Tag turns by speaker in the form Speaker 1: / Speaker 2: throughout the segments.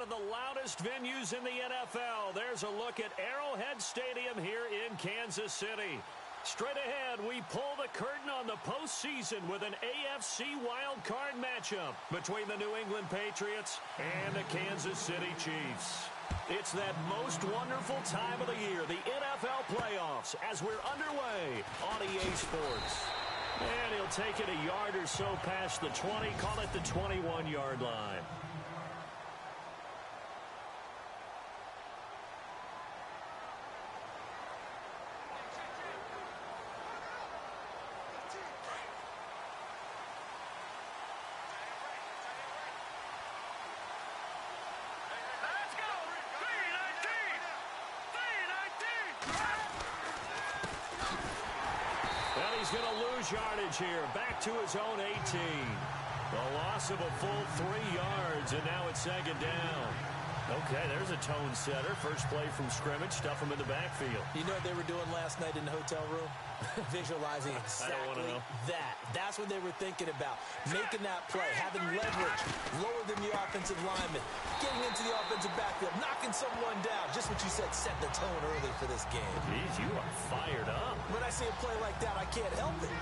Speaker 1: of the loudest venues in the NFL. There's a look at Arrowhead Stadium here in Kansas City. Straight ahead, we pull the curtain on the postseason with an AFC Wildcard matchup between the New England Patriots and the Kansas City Chiefs. It's that most wonderful time of the year, the NFL playoffs, as we're underway on EA Sports. And he'll take it a yard or so past the 20, call it the 21-yard line. He's going to lose yardage here. Back to his own 18. A loss of a full 3 yards, and now it's second down. Okay, there's a tone setter. First play from scrimmage, stuff him in the backfield.
Speaker 2: You know what they were doing last night in the hotel room? Visualizing exactly that. That's what they were thinking about. Making that play, having leverage, lower than the offensive lineman, getting into the offensive backfield, knocking someone down. Just what you said, set the tone early for this game.
Speaker 1: Jeez, you are fired up.
Speaker 2: When I see a play like that, I can't help it.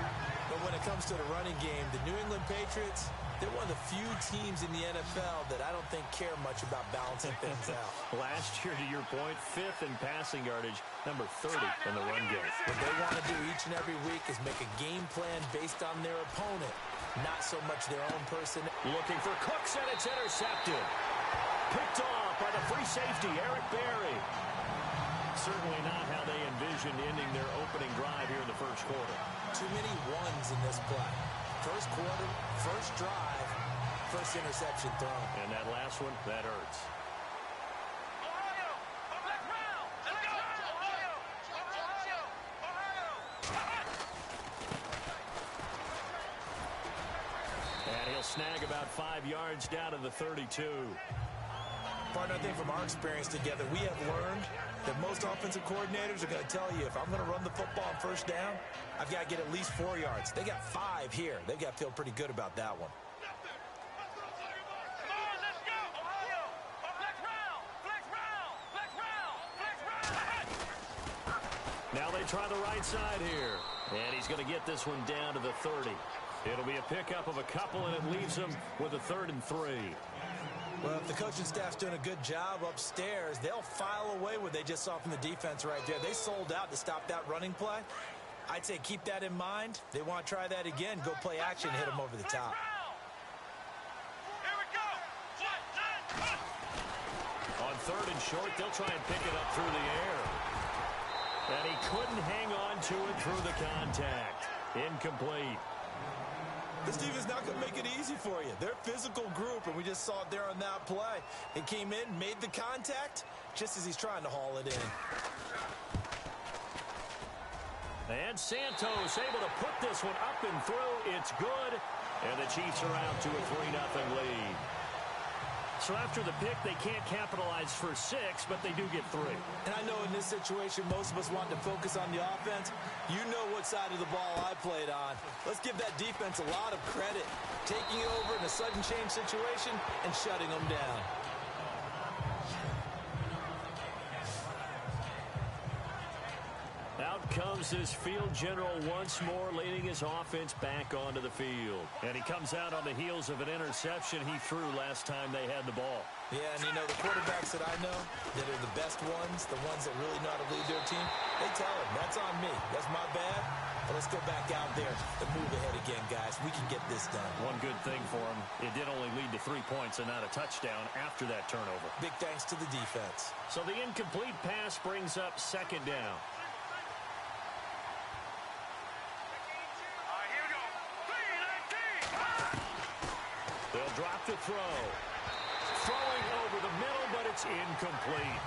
Speaker 2: But when it comes to the running game, the New England Patriots, they're one of the few teams in the NFL that I don't think care much about balancing things out.
Speaker 1: Last year, to your point, 5th in passing yardage, number 30 in the run game.
Speaker 2: What they want to do each and every week is make a game plan based on their opponent, not so much their own person.
Speaker 1: Looking for Cooks, and it's intercepted. Picked off by the free safety, Eric Berry. Certainly not how they envisioned ending their opening drive here in the first quarter.
Speaker 2: Too many ones in this play. First quarter, first drive, first interception thrown.
Speaker 1: And that last one, that hurts.
Speaker 3: Ohio! Let's round! Let's go! Ohio! Ohio!
Speaker 1: And he'll snag about 5 yards down to the 32.
Speaker 2: Partner, I think from our experience together, we have learned that most offensive coordinators are going to tell you, if I'm going to run the football on first down, I've got to get at least 4 yards. They got 5 here. They've got to feel pretty good about that one.
Speaker 3: Come on, let's go! Ohio! Flex round! Flex round! Flex round! Flex round!
Speaker 1: Now they try the right side here. And he's going to get this one down to the 30. It'll be a pickup of a couple, and it leaves him with a 3rd and 3.
Speaker 2: Well, if the coaching staff's doing a good job upstairs, they'll file away what they just saw from the defense right there. They sold out to stop that running play. I'd say keep that in mind. They want to try that again. Go play action, hit them over the top.
Speaker 3: Here we go!
Speaker 1: On 3rd and short, they'll try and pick it up through the air. And he couldn't hang on to it through the contact. Incomplete.
Speaker 2: This team is not going to make it easy for you. They're a physical group, and we just saw it there on that play. It came in, made the contact, just as he's trying to haul it in.
Speaker 1: And Santos able to put this one up and through. It's good. And the Chiefs are out to a 3-0 lead. So after the pick, they can't capitalize for 6, but they do get 3.
Speaker 2: And I know in this situation, most of us want to focus on the offense. You know what side of the ball I played on. Let's give that defense a lot of credit. Taking it over in a sudden change situation and shutting them down.
Speaker 1: Out comes this field general once more, leading his offense back onto the field. And he comes out on the heels of an interception he threw last time they had the ball.
Speaker 2: Yeah, and you know, the quarterbacks that I know that are the best ones, the ones that really know how to lead their team, they tell them, that's on me. That's my bad. But let's go back out there and move ahead again, guys. We can get this done.
Speaker 1: One good thing for him, it did only lead to 3 points and not a touchdown after that turnover.
Speaker 2: Big thanks to the defense.
Speaker 1: So the incomplete pass brings up 2nd down. They'll drop the throw. Throwing over the middle, but it's incomplete.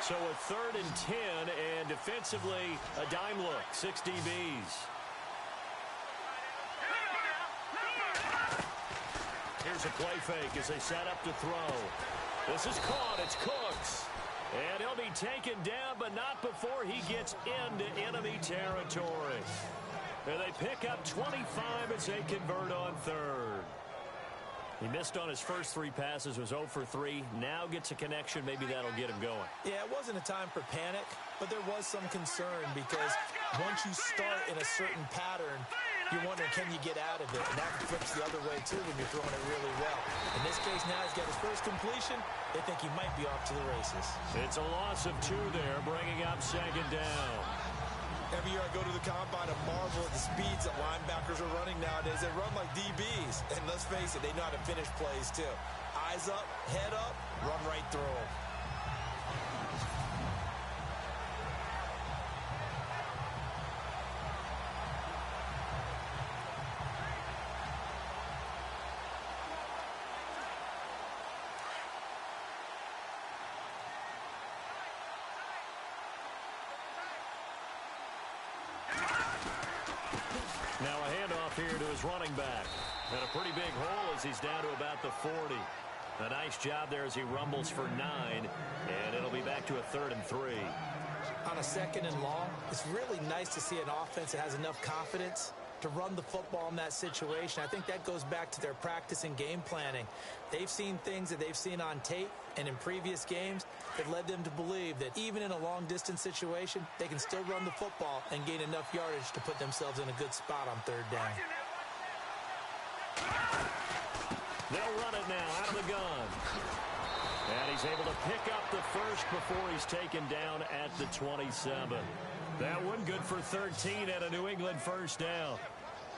Speaker 1: So a 3rd and 10, and defensively, a dime look, 6 DBs. Here's a play fake as they set up to throw. This is caught. It's Cooks. And he'll be taken down, but not before he gets into enemy territory. And they pick up 25 as they convert on third. He missed on his first 3 passes, was 0 for 3. Now gets a connection. Maybe that'll get him going.
Speaker 2: Yeah, it wasn't a time for panic, but there was some concern because once you start in a certain pattern, you're wondering, can you get out of it? And that flips the other way, too, when you're throwing it really well. In this case, now he's got his first completion. They think he might be off to the races.
Speaker 1: It's a loss of 2 there, bringing up second down.
Speaker 2: Every year I go to the combine, I marvel at the speeds that linebackers are running nowadays. They run like DBs. And let's face it, they know how to finish plays, too. Eyes up, head up, run right through them.
Speaker 1: Now a handoff here to his running back. And a pretty big hole as he's down to about the 40. A nice job there as he rumbles for 9. And it'll be back to a 3rd and 3.
Speaker 2: On a 2nd and long, it's really nice to see an offense that has enough confidence to run the football in that situation. I think that goes back to their practice and game planning. They've seen things that they've seen on tape and in previous games that led them to believe that even in a long-distance situation, they can still run the football and gain enough yardage to put themselves in a good spot on 3rd down.
Speaker 1: They'll run it now out of the gun. And he's able to pick up the first before he's taken down at the 27. That one good for 13 at a New England first down.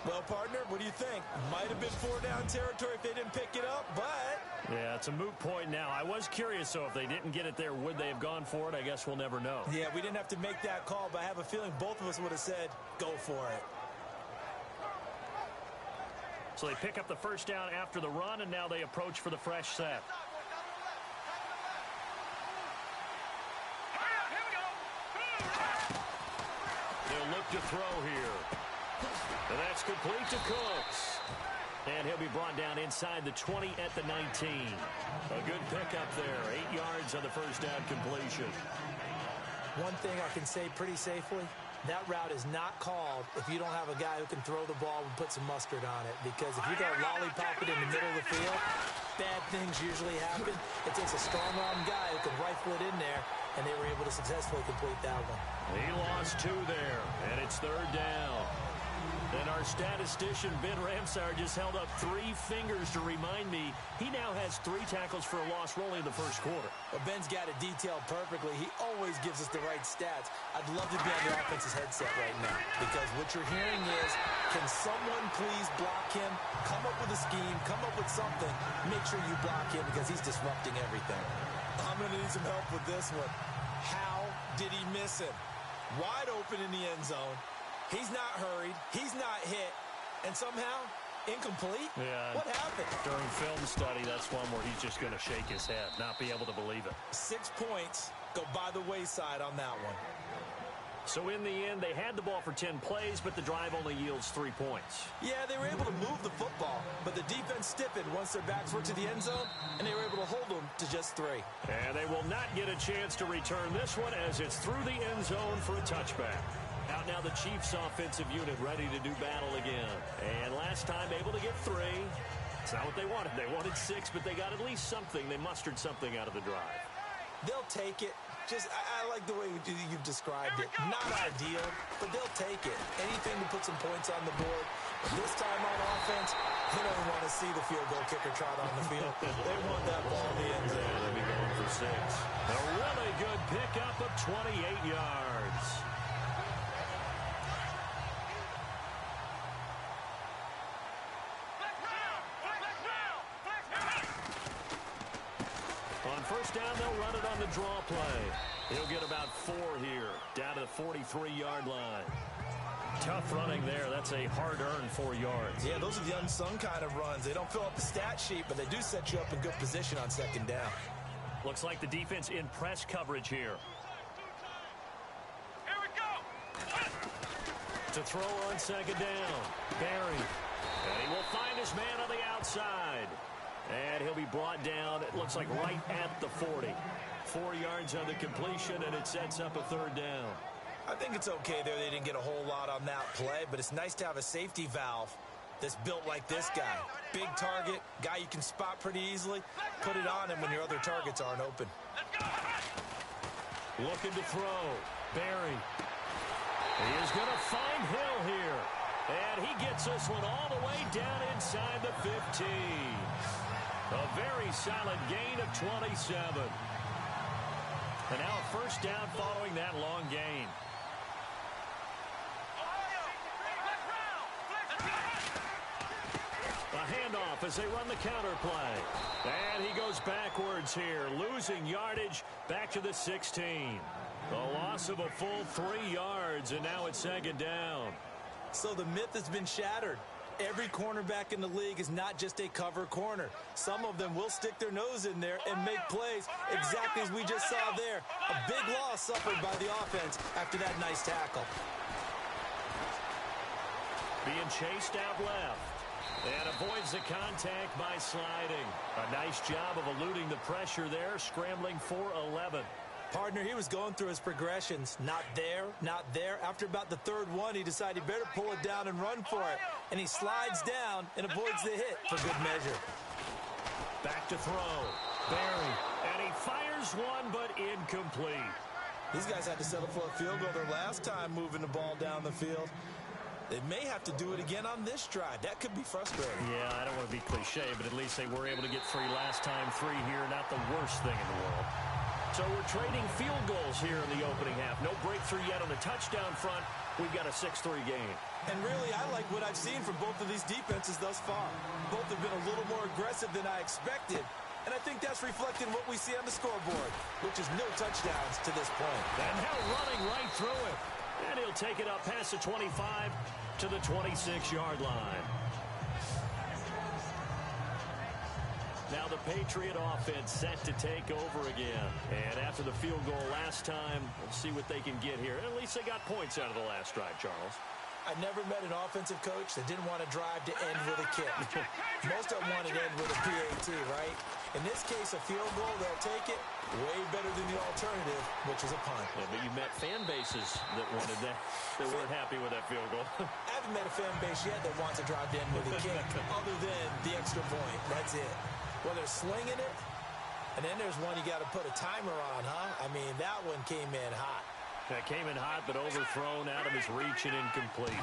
Speaker 2: Well, partner, what do you think? Might have been 4-down territory if they didn't pick it up, but...
Speaker 1: Yeah, it's a moot point now. I was curious, so if they didn't get it there, would they have gone for it? I guess we'll never know.
Speaker 2: Yeah, we didn't have to make that call, but I have a feeling both of us would have said, go for it.
Speaker 1: So they pick up the first down after the run, and now they approach for the fresh set. They'll look to throw here. And that's complete to Cooks. And he'll be brought down inside the 20 at the 19. A good pickup there. 8 yards on the first down completion.
Speaker 2: One thing I can say pretty safely, that route is not called if you don't have a guy who can throw the ball and put some mustard on it. Because if you got to lollipop it in the middle of the field, bad things usually happen. It takes a strong-arm guy who can rifle it in there, and they were able to successfully complete that one.
Speaker 1: He lost 2 there, and it's 3rd down. And our statistician, Ben Ramsar, just held up 3 fingers to remind me he now has 3 tackles for a loss rolling in the first quarter.
Speaker 2: Well, Ben's got it detailed perfectly. He always gives us the right stats. I'd love to be on the offense's headset right now because what you're hearing is, can someone please block him? Come up with a scheme. Come up with something. Make sure you block him because he's disrupting everything. I'm going to need some help with this one. How did he miss him? Wide open in the end zone. He's not hurried. He's not hit. And somehow, incomplete?
Speaker 1: Yeah.
Speaker 2: What happened?
Speaker 1: During film study, that's one where he's just going to shake his head, not be able to believe it.
Speaker 2: 6 points go by the wayside on that one.
Speaker 1: So in the end, they had the ball for 10 plays, but the drive only yields 3 points.
Speaker 2: Yeah, they were able to move the football, but the defense stiffened once their backs were to the end zone, and they were able to hold them to just 3.
Speaker 1: And they will not get a chance to return this one as it's through the end zone for a touchback. Out now the Chiefs offensive unit ready to do battle again. And last time able to get 3. It's not what they wanted. They wanted 6, but they got at least something. They mustered something out of the drive.
Speaker 2: They'll take it. I like the way you've described it. Not ideal, but they'll take it. Anything to put some points on the board. But this time on offense, they don't want to see the field goal kicker trot on the field. They want that ball in the end zone.
Speaker 1: They'll be going for 6. A really good pickup of 28 yards. On first down, they'll run it on the draw play. He'll get about 4 here, down to the 43-yard line. Tough running there. That's a hard-earned 4 yards.
Speaker 2: Yeah, those are the unsung kind of runs. They don't fill up the stat sheet, but they do set you up in good position on second down.
Speaker 1: Looks like the defense in press coverage here.
Speaker 3: Here we go.
Speaker 1: To throw on second down, Barry. And he will find his man on the outside. And he'll be brought down, it looks like right at the 40. 4 yards on the completion, and it sets up a third down.
Speaker 2: I think it's okay there. They didn't get a whole lot on that play, but it's nice to have a safety valve that's built like this guy. Big target, guy you can spot pretty easily. Put it on him when your other targets aren't open.
Speaker 1: Looking to throw. Barry. He is going to find Hill here. And he gets this one all the way down inside the 15. A very solid gain of 27. And now a first down following that long gain. A handoff as they run the counter play. And he goes backwards here, losing yardage back to the 16. A loss of a full 3 yards, and now it's second down.
Speaker 2: So the myth has been shattered. Every cornerback in the league is not just a cover corner. Some of them will stick their nose in there and make plays exactly as we just saw there. A big loss suffered by the offense after that nice tackle.
Speaker 1: Being chased out left. And avoids the contact by sliding. A nice job of eluding the pressure there, scrambling for 11.
Speaker 2: Partner, he was going through his progressions. Not there, not there. After about the third one, he decided he better pull it down and run for it. And he slides down and avoids the hit for good measure.
Speaker 1: Back to throw. Barry. And he fires one, but incomplete.
Speaker 2: These guys had to settle for a field goal their last time moving the ball down the field. They may have to do it again on this drive. That could be frustrating.
Speaker 1: Yeah, I don't want to be cliche, but at least they were able to get 3 last time. 3 here, not the worst thing in the world. So we're trading field goals here in the opening half. No breakthrough yet on the touchdown front. We've got a 6-3 game.
Speaker 2: And really, I like what I've seen from both of these defenses thus far. Both have been a little more aggressive than I expected. And I think that's reflected in what we see on the scoreboard, which is no touchdowns to this point.
Speaker 1: And now running right through it. And he'll take it up past the 25 to the 26-yard line. Now the Patriot offense set to take over again. And after the field goal last time, we'll see what they can get here. At least they got points out of the last drive, Charles.
Speaker 2: I never met an offensive coach that didn't want to drive to end with a kick. Most of them want to end with a PAT, right? In this case, a field goal, they'll take it. Way better than the alternative, which is a punt.
Speaker 1: Yeah, but you met fan bases that wanted that. They weren't happy with that field goal.
Speaker 2: I haven't met a fan base yet that wants to drive to end with a kick, other than the extra point. That's it. Well, they're slinging it, and then there's one you got to put a timer on, huh? I mean, that one came in hot.
Speaker 1: That came in hot, but overthrown out of his reach and incomplete.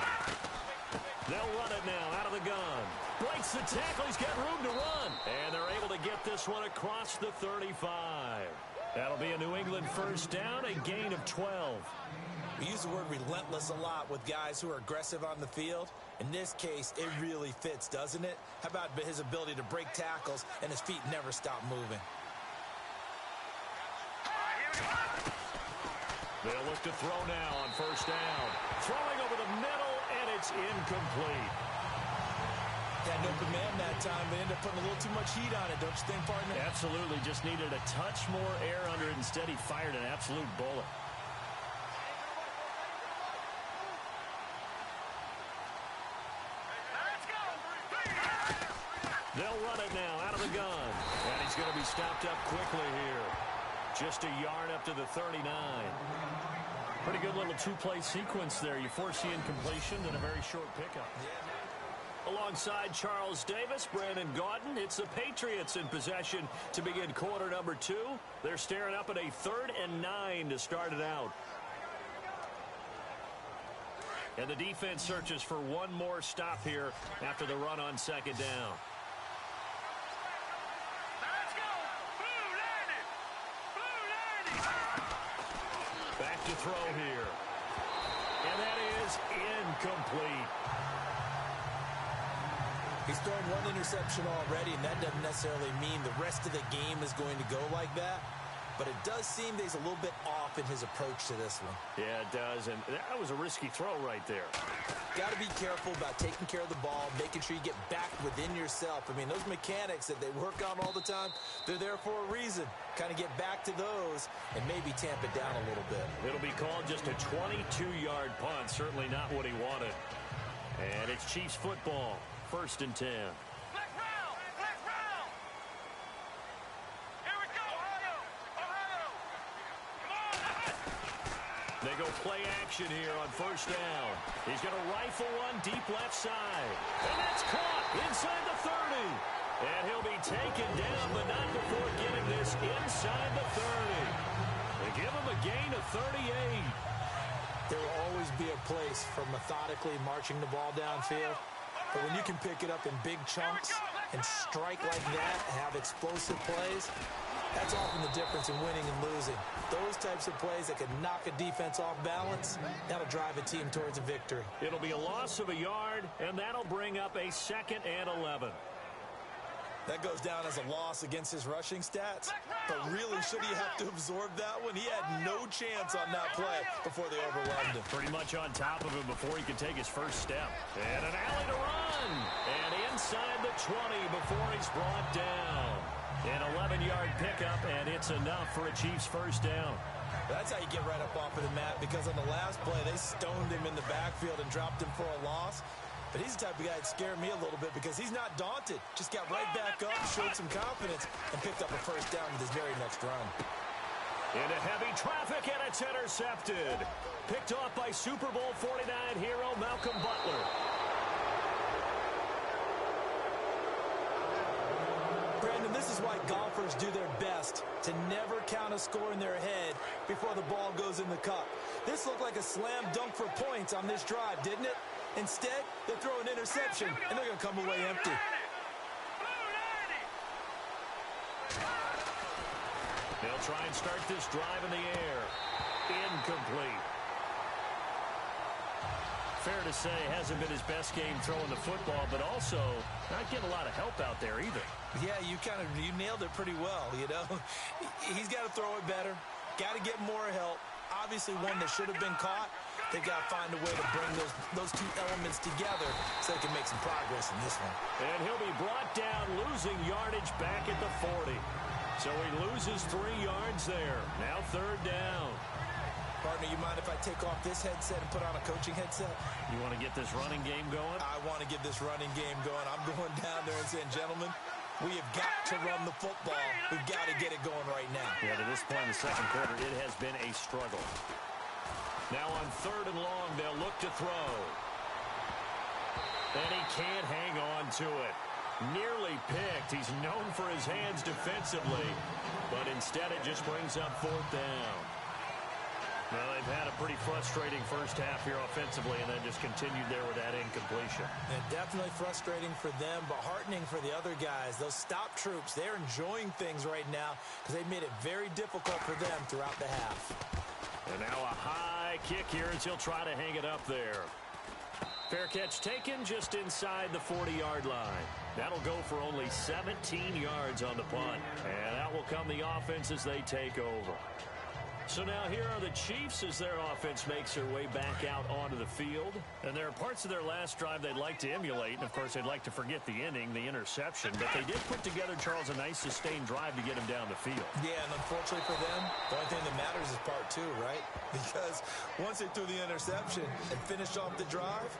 Speaker 1: They'll run it now out of the gun. Breaks the tackle. He's got room to run. And they're able to get this one across the 35. That'll be a New England first down, a gain of 12.
Speaker 2: We use the word relentless a lot with guys who are aggressive on the field. In this case, it really fits, doesn't it? How about his ability to break tackles and his feet never stop moving?
Speaker 1: They'll look to throw now on first down. Throwing over the middle, and it's incomplete.
Speaker 2: Had an open man that time, but ended up putting a little too much heat on it, don't you think, partner?
Speaker 1: Absolutely. Just needed a touch more air under it. Instead, he fired an absolute bullet. They'll run it now out of the gun. And he's going to be stopped up quickly here. Just a yard up to the 39. Pretty good little two-play sequence there. You force the incompletion and a very short pickup. Alongside Charles Davis, Brandon Gaudin, it's the Patriots in possession to begin quarter number 2. They're staring up at a 3rd and 9 to start it out. And the defense searches for one more stop here after the run on second down. Back to throw here. And that is incomplete.
Speaker 2: He's thrown one interception already, and that doesn't necessarily mean the rest of the game is going to go like that. But it does seem that he's a little bit off in his approach to this one.
Speaker 1: Yeah, it does. And that was a risky throw right there.
Speaker 2: Got to be careful about taking care of the ball, making sure you get back within yourself. I mean, those mechanics that they work on all the time, they're there for a reason. Kind of get back to those and maybe tamp it down a little bit.
Speaker 1: It'll be called just a 22-yard punt. Certainly not what he wanted. And it's Chiefs football. 1st and 10. They go play action here on first down. He's going to rifle one deep left side. And that's caught inside the 30. And he'll be taken down, but not before getting this inside the 30. They give him a gain of 38.
Speaker 2: There will always be a place for methodically marching the ball downfield. But when you can pick it up in big chunks and strike like that, have explosive plays, that's often the difference in winning and losing. Those types of plays that can knock a defense off balance, that'll drive a team towards a victory.
Speaker 1: It'll be a loss of a yard, and that'll bring up a 2nd and 11.
Speaker 4: That goes down as a loss against his rushing stats. But really, should he have to absorb that one? He had no chance on that play before they overwhelmed him.
Speaker 1: Pretty much on top of him before he could take his first step. And an alley to run. And inside the 20 before he's brought down. An 11-yard pickup, and it's enough for a Chiefs first down.
Speaker 4: That's how you get right up off of the mat, because on the last play, they stoned him in the backfield and dropped him for a loss. But he's the type of guy that scared me a little bit because he's not daunted. Just got right back up, showed some confidence, and picked up a first down with his very next run.
Speaker 1: Into heavy traffic, and it's intercepted. Picked off by Super Bowl 49 hero Malcolm Butler.
Speaker 2: Brandon, this is why golfers do their best to never count a score in their head before the ball goes in the cup. This looked like a slam dunk for points on this drive, didn't it? Instead, they throw an interception, and they're going to come away empty.
Speaker 1: They'll try and start this drive in the air. Incomplete. Fair to say, hasn't been his best game throwing the football, but also not getting a lot of help out there either.
Speaker 4: Yeah, you nailed it pretty well, you know. He's got to throw it better. Got to get more help. Obviously, one that should have been caught. They got to find a way to bring those two elements together so they can make some progress in this one.
Speaker 1: And he'll be brought down, losing yardage back at the 40. So he loses 3 yards there. Now 3rd down.
Speaker 4: Partner, you mind if I take off this headset and put on a coaching headset?
Speaker 1: You want to get this running game going?
Speaker 4: I want to get this running game going. I'm going down there and saying, gentlemen, we have got to run the football. We've got to get it going right now.
Speaker 1: Yeah, to this point in the second quarter, it has been a struggle. Now on 3rd and long, they'll look to throw. And he can't hang on to it. Nearly picked. He's known for his hands defensively. But instead, it just brings up 4th down. Well, they've had a pretty frustrating first half here offensively, and then just continued there with that incompletion.
Speaker 2: And definitely frustrating for them, but heartening for the other guys. Those stop troops, they're enjoying things right now because they made it very difficult for them throughout the half.
Speaker 1: And now a high kick here as he'll try to hang it up there. Fair catch taken just inside the 40-yard line. That'll go for only 17 yards on the punt. And out will come the offense as they take over. So now here are the Chiefs as their offense makes their way back out onto the field. And there are parts of their last drive they'd like to emulate. And, of course, they'd like to forget the inning, the interception. But they did put together, Charles, a nice sustained drive to get him down the field.
Speaker 4: Yeah, and unfortunately for them, the only thing that matters is part 2, right? Because once they threw the interception and finished off the drive,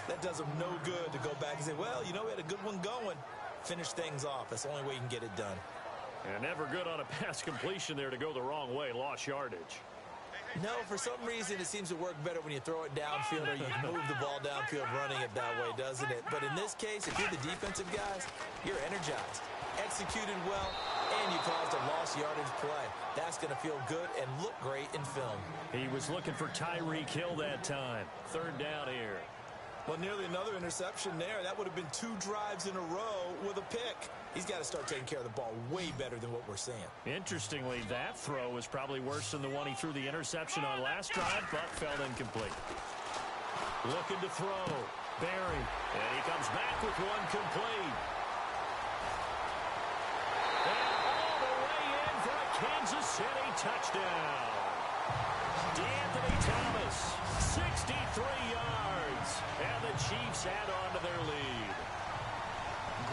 Speaker 4: that does them no good to go back and say, well, you know, we had a good one going. Finish things off. That's the only way you can get it done.
Speaker 1: And never good on a pass completion there to go the wrong way. Lost yardage.
Speaker 2: No, for some reason it seems to work better when you throw it downfield or you move the ball downfield running it that way, doesn't it? But in this case, if you're the defensive guys, you're energized, executed well, and you caused a lost yardage play. That's going to feel good and look great in film.
Speaker 1: He was looking for Tyreek Hill that time. 3rd down here.
Speaker 4: Well, nearly another interception there. That would have been 2 drives in a row with a pick. He's got to start taking care of the ball way better than what we're seeing.
Speaker 1: Interestingly, that throw was probably worse than the one he threw the interception on last drive, but fell incomplete. Looking to throw. Barry. And he comes back with one complete. And all the way in for a Kansas City touchdown. DeAnthony Thomas, 63 yards. And the Chiefs add on to their lead.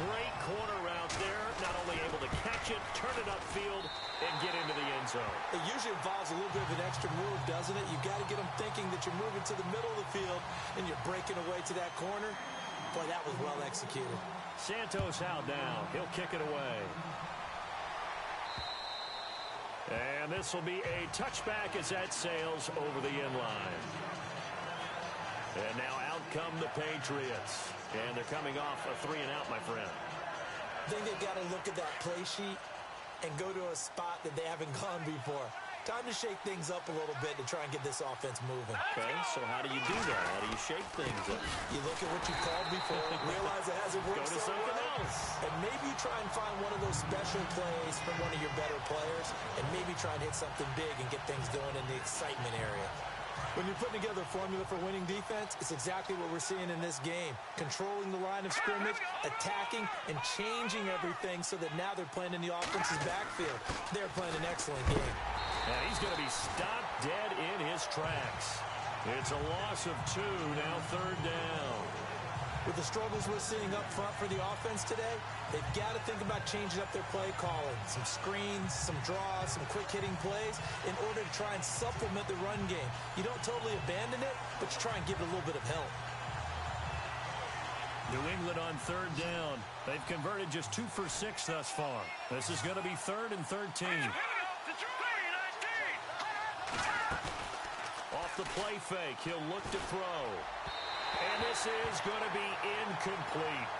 Speaker 1: Great corner route there. Not only able to catch it, turn it upfield, and get into the end zone.
Speaker 2: It usually involves a little bit of an extra move, doesn't it? You've got to get them thinking that you're moving to the middle of the field and you're breaking away to that corner. Boy, that was well executed.
Speaker 1: Santos out now. He'll kick it away. And this will be a touchback as that sails over the end line. And now out come the Patriots. And they're coming off a 3-and-out, my friend.
Speaker 2: I think they've got to look at that play sheet and go to a spot that they haven't gone before. Time to shake things up a little bit to try and get this offense moving.
Speaker 1: Okay, so how do you do that? How do you shake things up?
Speaker 2: You look at what you called before, realize it hasn't worked
Speaker 1: Go to something else.
Speaker 2: and maybe try and find one of those special plays from one of your better players, and maybe try and hit something big and get things going in the excitement area.
Speaker 4: When you're putting together a formula for winning defense,
Speaker 2: It's exactly what we're seeing in this game. Controlling the line of scrimmage, attacking, and changing everything so that now they're playing in the offense's backfield. They're playing an excellent game.
Speaker 1: And he's going to be stopped dead in his tracks. It's a loss of 2, now 3rd down.
Speaker 2: With the struggles we're seeing up front for the offense today, they've got to think about changing up their play calling. Some screens, some draws, some quick-hitting plays in order to try and supplement the run game. You don't totally abandon it, but you try and give it a little bit of help.
Speaker 1: New England on 3rd down. They've converted just 2 for 6 thus far. This is going to be 3rd and 13. Off the play fake, he'll look to throw. And this is going to be incomplete.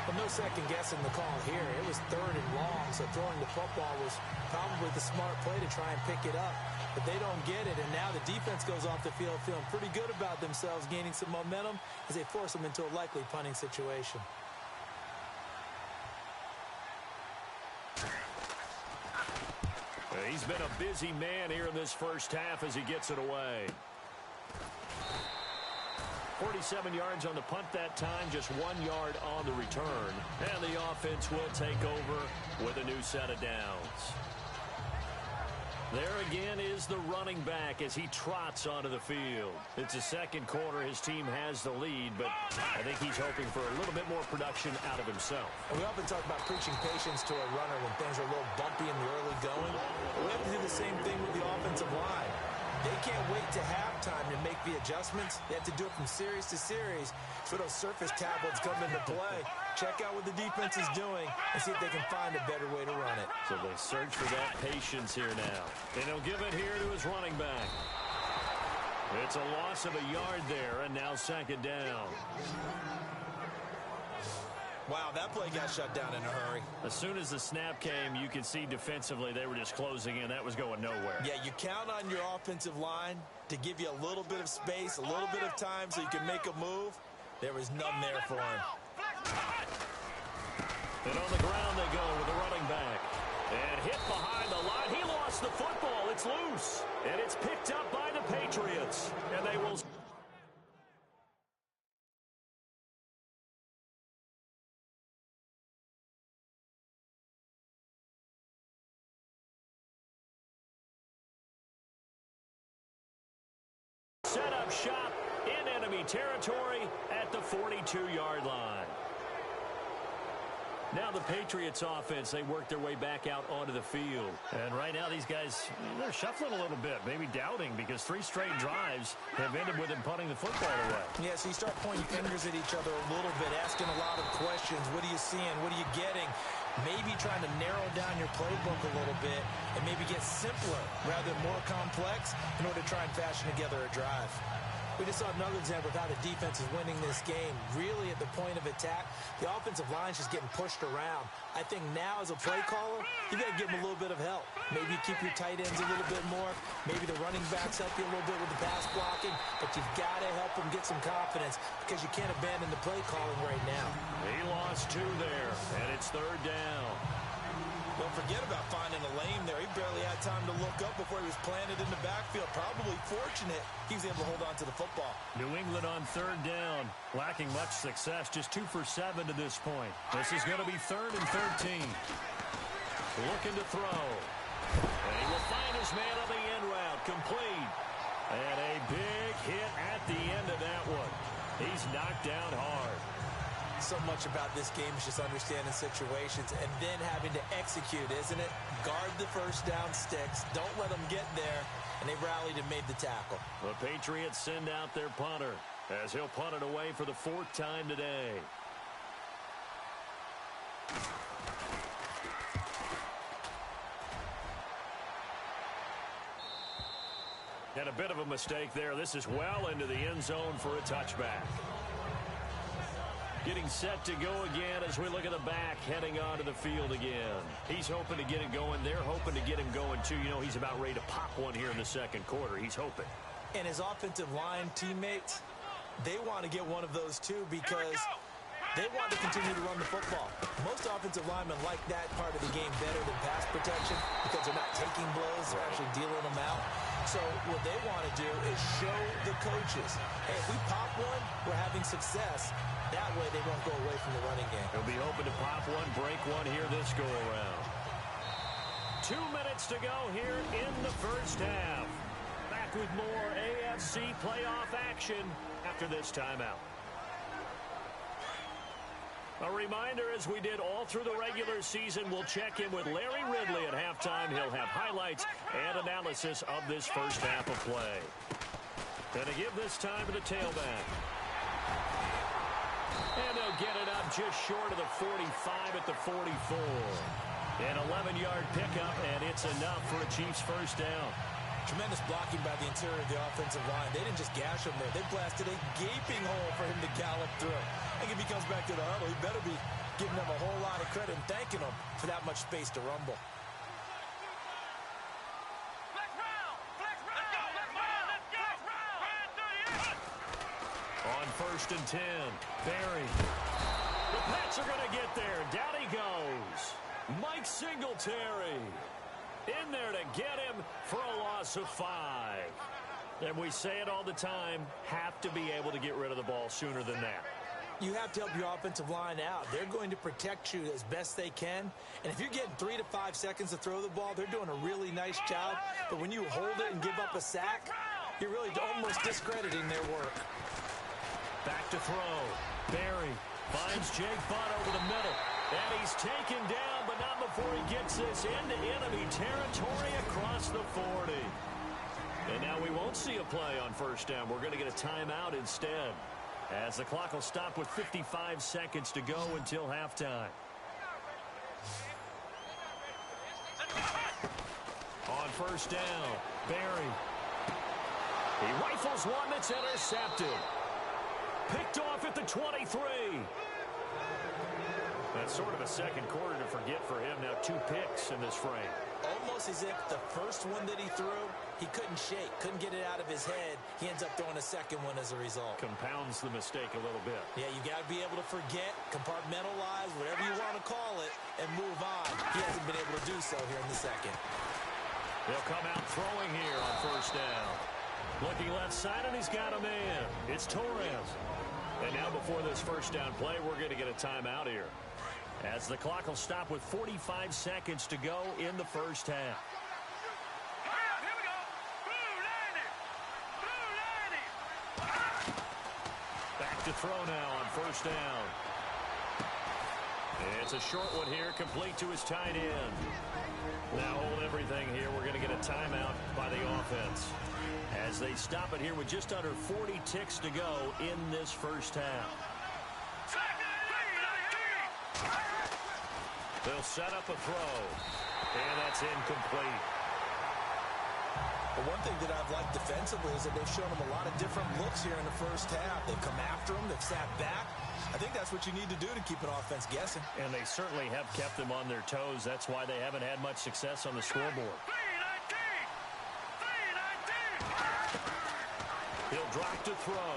Speaker 2: Well, no second guessing the call here. It was 3rd and long, so throwing the football was probably the smart play to try and pick it up. But they don't get it, and now the defense goes off the field feeling pretty good about themselves, gaining some momentum as they force them into a likely punting situation.
Speaker 1: He's been a busy man here in this first half as he gets it away. 47 yards on the punt that time, just 1 yard on the return. And the offense will take over with a new set of downs. There again is the running back as he trots onto the field. It's the second quarter. His team has the lead, but I think he's hoping for a little bit more production out of himself.
Speaker 2: And we often talk about preaching patience to a runner when things are a little bumpy in the early going. But we have to do the same thing with the offensive line. They can't wait to halftime to make the adjustments. They have to do it from series to series. So those surface tablets come into play. Check out what the defense is doing and see if they can find a better way to run it.
Speaker 1: So they search for that patience here now. And he'll give it here to his running back. It's a loss of a yard there, and now 2nd down.
Speaker 4: wow, that play got shut down in a hurry.
Speaker 1: As soon as the snap came, you could see defensively they were just closing in. That was going nowhere.
Speaker 4: Yeah, you count on your offensive line to give you a little bit of space, a little bit of time so you can make a move. There was none there for him.
Speaker 1: And on the ground they go with the running back. And hit behind the line. He lost the football. It's loose. And it's picked up by the Patriots. And they will... set up shop in enemy territory at the 42-yard line. Now the Patriots offense, they work their way back out onto the field. And right now these guys, they're shuffling a little bit, maybe doubting, because 3 straight drives have ended with them punting the football away.
Speaker 2: Yeah, so you start pointing fingers at each other a little bit, asking a lot of questions. What are you seeing? What are you getting? Maybe trying to narrow down your playbook a little bit and maybe get simpler rather than more complex in order to try and fashion together a drive. We just saw another example of how the defense is winning this game. Really at the point of attack, the offensive line's just getting pushed around. I think now as a play caller, you got to give them a little bit of help. Maybe you keep your tight ends a little bit more. Maybe the running backs help you a little bit with the pass blocking. But you've got to help them get some confidence because you can't abandon the play calling right now.
Speaker 1: He lost 2 there, and it's 3rd down.
Speaker 4: Don't forget about finding a lane there. He barely had time to look up before he was planted in the backfield. Probably fortunate he was able to hold on to the football.
Speaker 1: New England on 3rd down, lacking much success, just 2 for 7 to this point. This is going to be 3rd and 13. Looking to throw. And he will find his man on the end route, complete. And a big hit at the end of that one. He's knocked down hard.
Speaker 2: So much about this game is just understanding situations and then having to execute, isn't it? Guard the first down sticks. Don't let them get there. And they rallied and made the tackle.
Speaker 1: The Patriots send out their punter as he'll punt it away for the 4th time today. And a bit of a mistake there. This is well into the end zone for a touchback. Getting set to go again as we look at the back heading onto the field again. He's hoping to get it going. They're hoping to get him going too. You know, he's about ready to pop one here in the second quarter. He's hoping.
Speaker 2: And his offensive line teammates, they want to get one of those too because they want to continue to run the football. Most offensive linemen like that part of the game better than pass protection because they're not taking blows. They're actually dealing them out. So what they want to do is show the coaches, hey, if we pop one, we're having success. That way they won't go away from the running game.
Speaker 1: He'll be hoping to pop one, break one here this go-around. 2 minutes to go here in the first half. Back with more AFC playoff action after this timeout. A reminder, as we did all through the regular season, we'll check in with Larry Ridley at halftime. He'll have highlights and analysis of this first half of play. Going to give this time to the tailback. And they'll get it up just short of the 45 at the 44. An 11-yard pickup, and it's enough for a Chiefs first down.
Speaker 2: Tremendous blocking by the interior of the offensive line. They didn't just gash him there. They blasted a gaping hole for him to gallop through. I think if he comes back to the huddle, he better be giving them a whole lot of credit and thanking them for that much space to rumble.
Speaker 1: On 1st and 10, Barry. The Pats are going to get there. Down he goes. Mike Singletary in there to get him for a loss of 5. And we say it all the time, have to be able to get rid of the ball sooner than that.
Speaker 2: You have to help your offensive line out. They're going to protect you as best they can. And if you're getting 3 to 5 seconds to throw the ball, they're doing a really nice job. But when you hold it and give up a sack, you're really almost discrediting their work.
Speaker 1: Back to throw. Barry finds Jake Butt over the middle. And he's taken down, but not before he gets this into enemy territory across the 40. And now we won't see a play on first down. We're going to get a timeout instead, as the clock will stop with 55 seconds to go until halftime. On first down, Barry. He rifles one that's intercepted. Picked off at the 23. That's sort of a second quarter to forget for him. Now 2 picks in this frame.
Speaker 2: Almost as if the first one that he threw, he couldn't shake, couldn't get it out of his head. He ends up throwing a second one as a result.
Speaker 1: Compounds the mistake a little bit.
Speaker 2: Yeah, you got to be able to forget, compartmentalize, whatever you want to call it, and move on. He hasn't been able to do so here in the second.
Speaker 1: They'll come out throwing here on first down. Looking left side, and he's got a man. It's Torres. And now before this first down play, we're going to get a timeout here, as the clock will stop with 45 seconds to go in the first half.
Speaker 3: Here we go. Blue 90.
Speaker 1: Back to throw now on first down. It's a short one here, complete to his tight end. Now hold everything here. We're going to get a timeout by the offense, as they stop it here with just under 40 ticks to go in this first half. They'll set up a throw, and that's incomplete.
Speaker 2: But one thing that I've liked defensively is that they've shown him a lot of different looks here in the first half. They've come after him. They've sat back. I think that's what you need to do to keep an offense guessing.
Speaker 1: And they certainly have kept them on their toes. That's why they haven't had much success on the scoreboard. He'll drop to throw.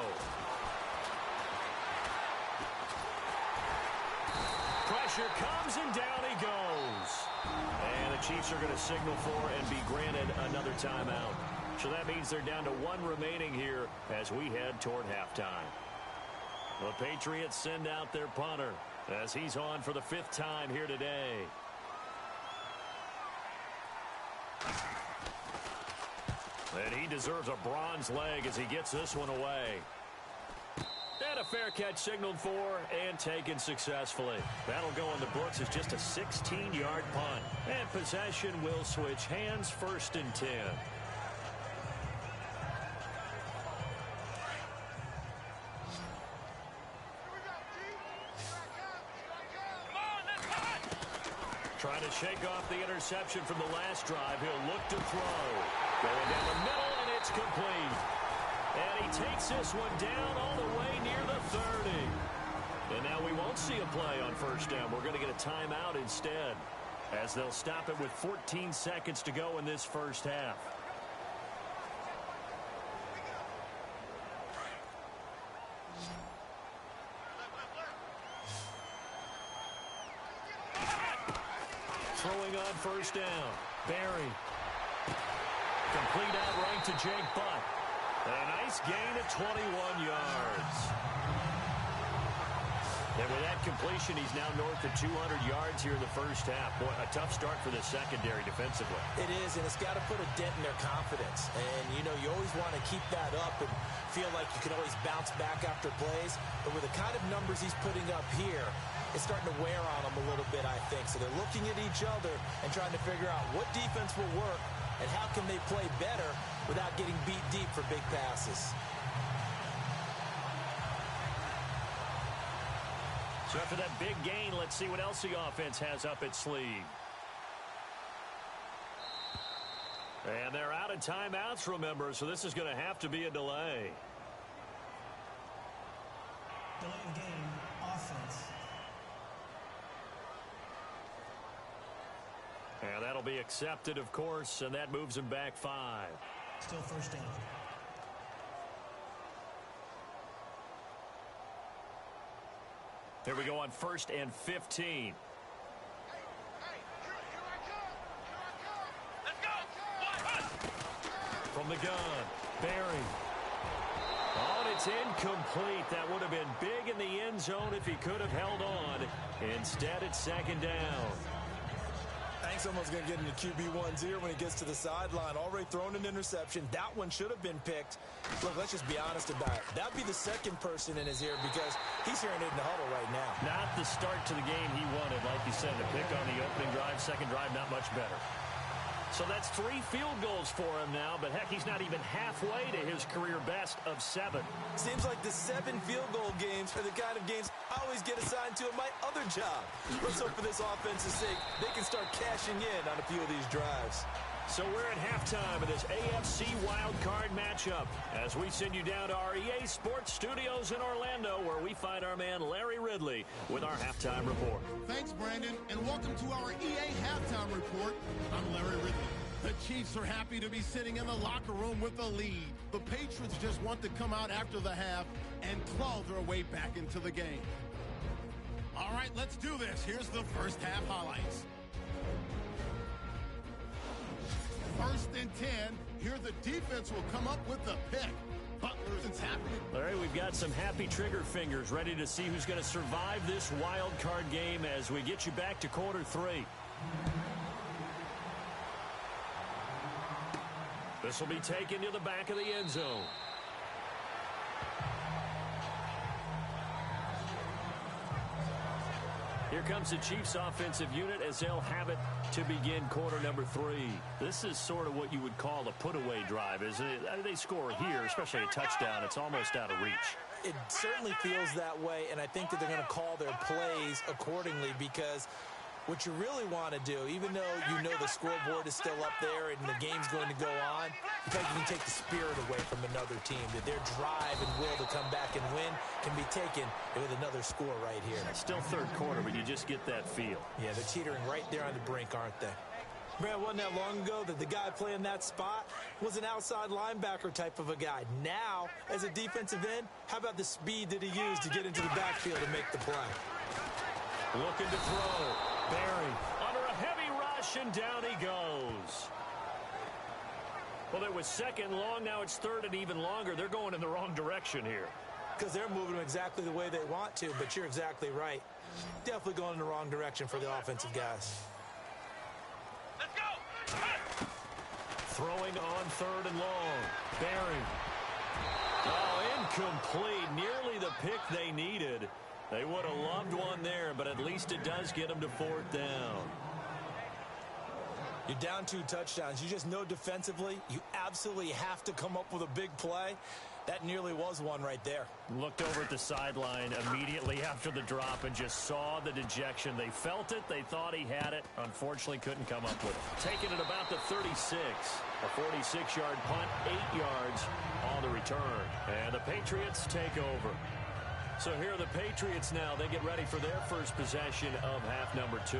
Speaker 1: Pressure comes, and down he goes. And the Chiefs are going to signal for and be granted another timeout. So that means they're down to 1 remaining here as we head toward halftime. The Patriots send out their punter as he's on for the 5th time here today. And he deserves a bronze leg as he gets this one away. And a fair catch signaled for and taken successfully. That'll go in the books as just a 16-yard punt. And possession will switch hands, 1st and 10. Trying to shake off the interception from the last drive. He'll look to throw. Going down the middle, and It's complete. And he takes this one down all the way near the 30. And now we won't see a play on first down. We're going to get a timeout instead, as they'll stop it with 14 seconds to go in this first half. Throwing on first down. Barry. Complete outright to Jake Butt. And a nice gain of 21 yards. And with that completion, he's now north of 200 yards here in the first half. Boy, a tough start for the secondary defensively.
Speaker 2: It is, and it's got to put a dent in their confidence. And, you know, you always want to keep that up and feel like you can always bounce back after plays. But with the kind of numbers he's putting up here, it's starting to wear on them a little bit, I think. So they're looking at each other and trying to figure out what defense will work and how can they play better without getting beat deep for big passes.
Speaker 1: So after that big gain, let's see what else the offense has up its sleeve. And they're out of timeouts, remember, so this is going to have to be a delay.
Speaker 5: Delay of game, offense.
Speaker 1: And that'll be accepted, of course, and that moves them back 5.
Speaker 5: Still first down.
Speaker 1: Here we go on 1st and 15. From the gun, Barry. Oh, and it's incomplete. That would have been big in the end zone if he could have held on. Instead, it's second down.
Speaker 4: Hank's almost going to get into QB1's ear when he gets to the sideline. Already thrown an interception. That one should have been picked. Look, let's just be honest about it. That would be the second person in his ear because he's hearing it in the huddle right now.
Speaker 1: Not the start to the game he wanted. Like you said, the pick on the opening drive, second drive, not much better. So that's 3 field goals for him now, but heck, he's not even halfway to his career best of 7.
Speaker 4: Seems like the 7 field goal games are the kind of games I always get assigned to in my other job. Let's hope for this offense's sake they can start cashing in on a few of these drives.
Speaker 1: So we're at halftime of this AFC Wildcard matchup as we send you down to our EA Sports Studios in Orlando, where we find our man Larry Ridley with our halftime report.
Speaker 6: Thanks, Brandon, and welcome to our EA Halftime Report. I'm Larry Ridley. The Chiefs are happy to be sitting in the locker room with a lead. The Patriots just want to come out after the half and claw their way back into the game. All right, let's do this. Here's the first half highlights. 1st and 10. Here the defense will come up with the pick. Butler's happy.
Speaker 1: All right, we've got some happy trigger fingers ready to see who's going to survive this wild card game as we get you back to quarter 3. This will be taken to the back of the end zone. Here comes the Chiefs offensive unit as they'll have it to begin quarter number 3. This is sort of what you would call a put-away drive, isn't it? They score here, especially a touchdown. It's almost out of reach.
Speaker 2: It certainly feels that way, and I think that they're going to call their plays accordingly because what you really want to do, even though you know the scoreboard is still up there and the game's going to go on, you think you can take the spirit away from another team, that their drive and will to come back and win can be taken with another score right here.
Speaker 1: It's still third quarter, but you just get that feel.
Speaker 2: Yeah, they're teetering right there on the brink, aren't they? Brad, wasn't that long ago that the guy playing that spot was an outside linebacker type of a guy. Now, as a defensive end, how about the speed that he used to get into the backfield and make the play?
Speaker 1: Looking to throw. Barry under a heavy rush, and down he goes. Well, it was second long. Now it's third and even longer. They're going in the wrong direction here.
Speaker 2: Because they're moving them exactly the way they want to, but you're exactly right. Definitely going in the wrong direction for the offensive guys.
Speaker 3: Let's go!
Speaker 1: Throwing on 3rd and long. Barry. Oh, incomplete. Nearly the pick they needed. They would have loved one there, but at least it does get them to 4th down.
Speaker 4: You're down 2 touchdowns. You just know defensively you absolutely have to come up with a big play. That nearly was one right there.
Speaker 1: Looked over at the sideline immediately after the drop and just saw the dejection. They felt it. They thought he had it. Unfortunately, couldn't come up with it. Taking it about the 36. A 46-yard punt, 8 yards on the return. And the Patriots take over. So here are the Patriots now. They get ready for their first possession of half number 2.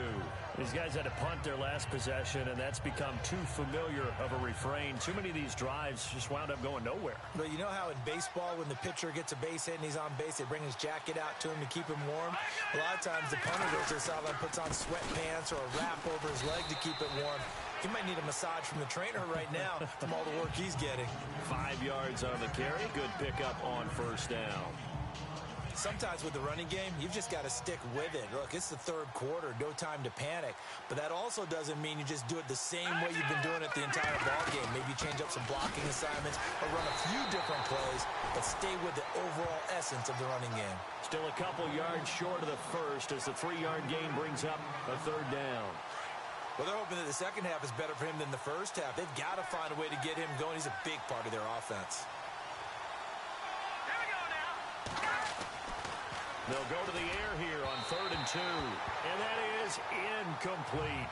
Speaker 1: These guys had to punt their last possession, and that's become too familiar of a refrain. Too many of these drives just wound up going nowhere.
Speaker 2: But you know how in baseball, when the pitcher gets a base hit and he's on base, they bring his jacket out to him to keep him warm? A lot of times the punter goes to the sideline, puts on sweatpants or a wrap over his leg to keep it warm. He might need a massage from the trainer right now from all the work he's getting.
Speaker 1: 5 yards on the carry. Good pickup on first down.
Speaker 2: Sometimes with the running game, you've just got to stick with it. Look, it's the third quarter, no time to panic. But that also doesn't mean you just do it the same way you've been doing it the entire ball game. Maybe change up some blocking assignments or run a few different plays, but stay with the overall essence of the running game.
Speaker 1: Still a couple yards short of the first as the 3-yard gain brings up a third down.
Speaker 2: Well, they're hoping that the second half is better for him than the first half. They've got to find a way to get him going. He's a big part of their offense.
Speaker 1: They'll go to the air here on 3rd and 2. And that is incomplete.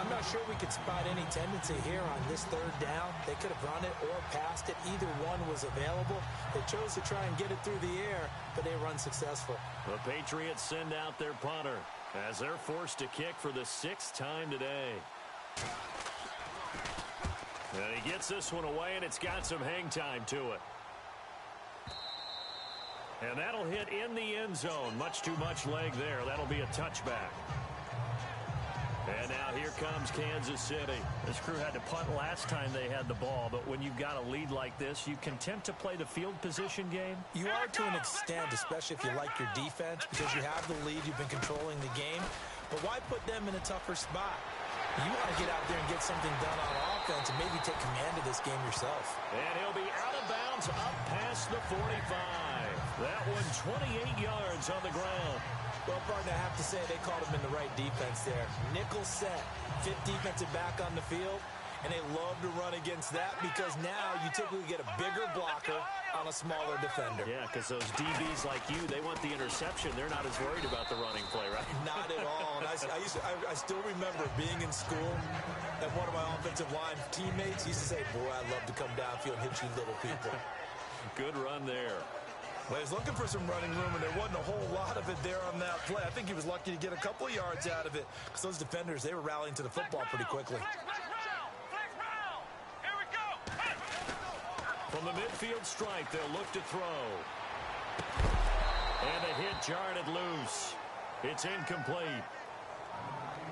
Speaker 2: I'm not sure we could spot any tendency here on this third down. They could have run it or passed it. Either one was available. They chose to try and get it through the air, but they were unsuccessful.
Speaker 1: The Patriots send out their punter as they're forced to kick for the 6th time today. And he gets this one away, and it's got some hang time to it. And that'll hit in the end zone. Much too much leg there. That'll be a touchback. And now here comes Kansas City. This crew had to punt last time they had the ball, but when you've got a lead like this, you content to play the field position game?
Speaker 2: You are to an extent, especially if you like your defense, because you have the lead, you've been controlling the game. But why put them in a tougher spot? You want to get out there and get something done on offense and maybe take command of this game yourself.
Speaker 1: And he'll be out of bounds up past the 45. That one 28 yards on the ground.
Speaker 2: Well, partner, I have to say they called him in the right defense there. Nickel set, 5th defensive back on the field, and they love to run against that because now you typically get a bigger blocker on a smaller defender.
Speaker 1: Yeah, because those DBs like you, they want the interception. They're not as worried about the running play, right?
Speaker 2: Not at all. And I still remember being in school, and one of my offensive line teammates used to say, boy, I'd love to come downfield and hit you little people.
Speaker 1: Good run there.
Speaker 4: Well, he was looking for some running room, and there wasn't a whole lot of it there on that play. I think he was lucky to get a couple of yards out of it because those defenders, they were rallying to the football pretty quickly.
Speaker 1: From the midfield stripe, they'll look to throw. And the hit jarred it loose. It's incomplete.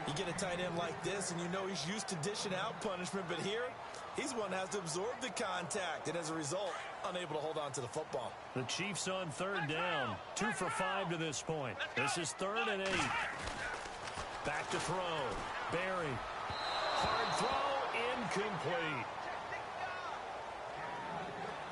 Speaker 4: You get a tight end like this, and you know he's used to dishing out punishment, but here, he's one that has to absorb the contact, and as a result, unable to hold on to the football.
Speaker 1: The Chiefs on 3rd down. 2 for 5 to this point. This is 3rd and 8. Back to throw. Barry. Hard throw. Incomplete.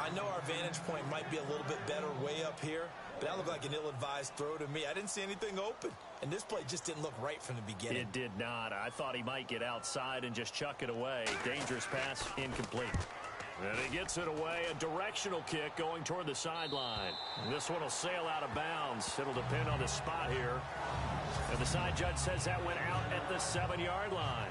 Speaker 4: I know our vantage point might be a little bit better way up here, but that looked like an ill-advised throw to me. I didn't see anything open, and this play just didn't look right from the beginning.
Speaker 1: It did not. I thought he might get outside and just chuck it away. Dangerous pass, incomplete. And he gets it away. A directional kick going toward the sideline. This one will sail out of bounds. It'll depend on the spot here. And the side judge says that went out at the 7-yard line.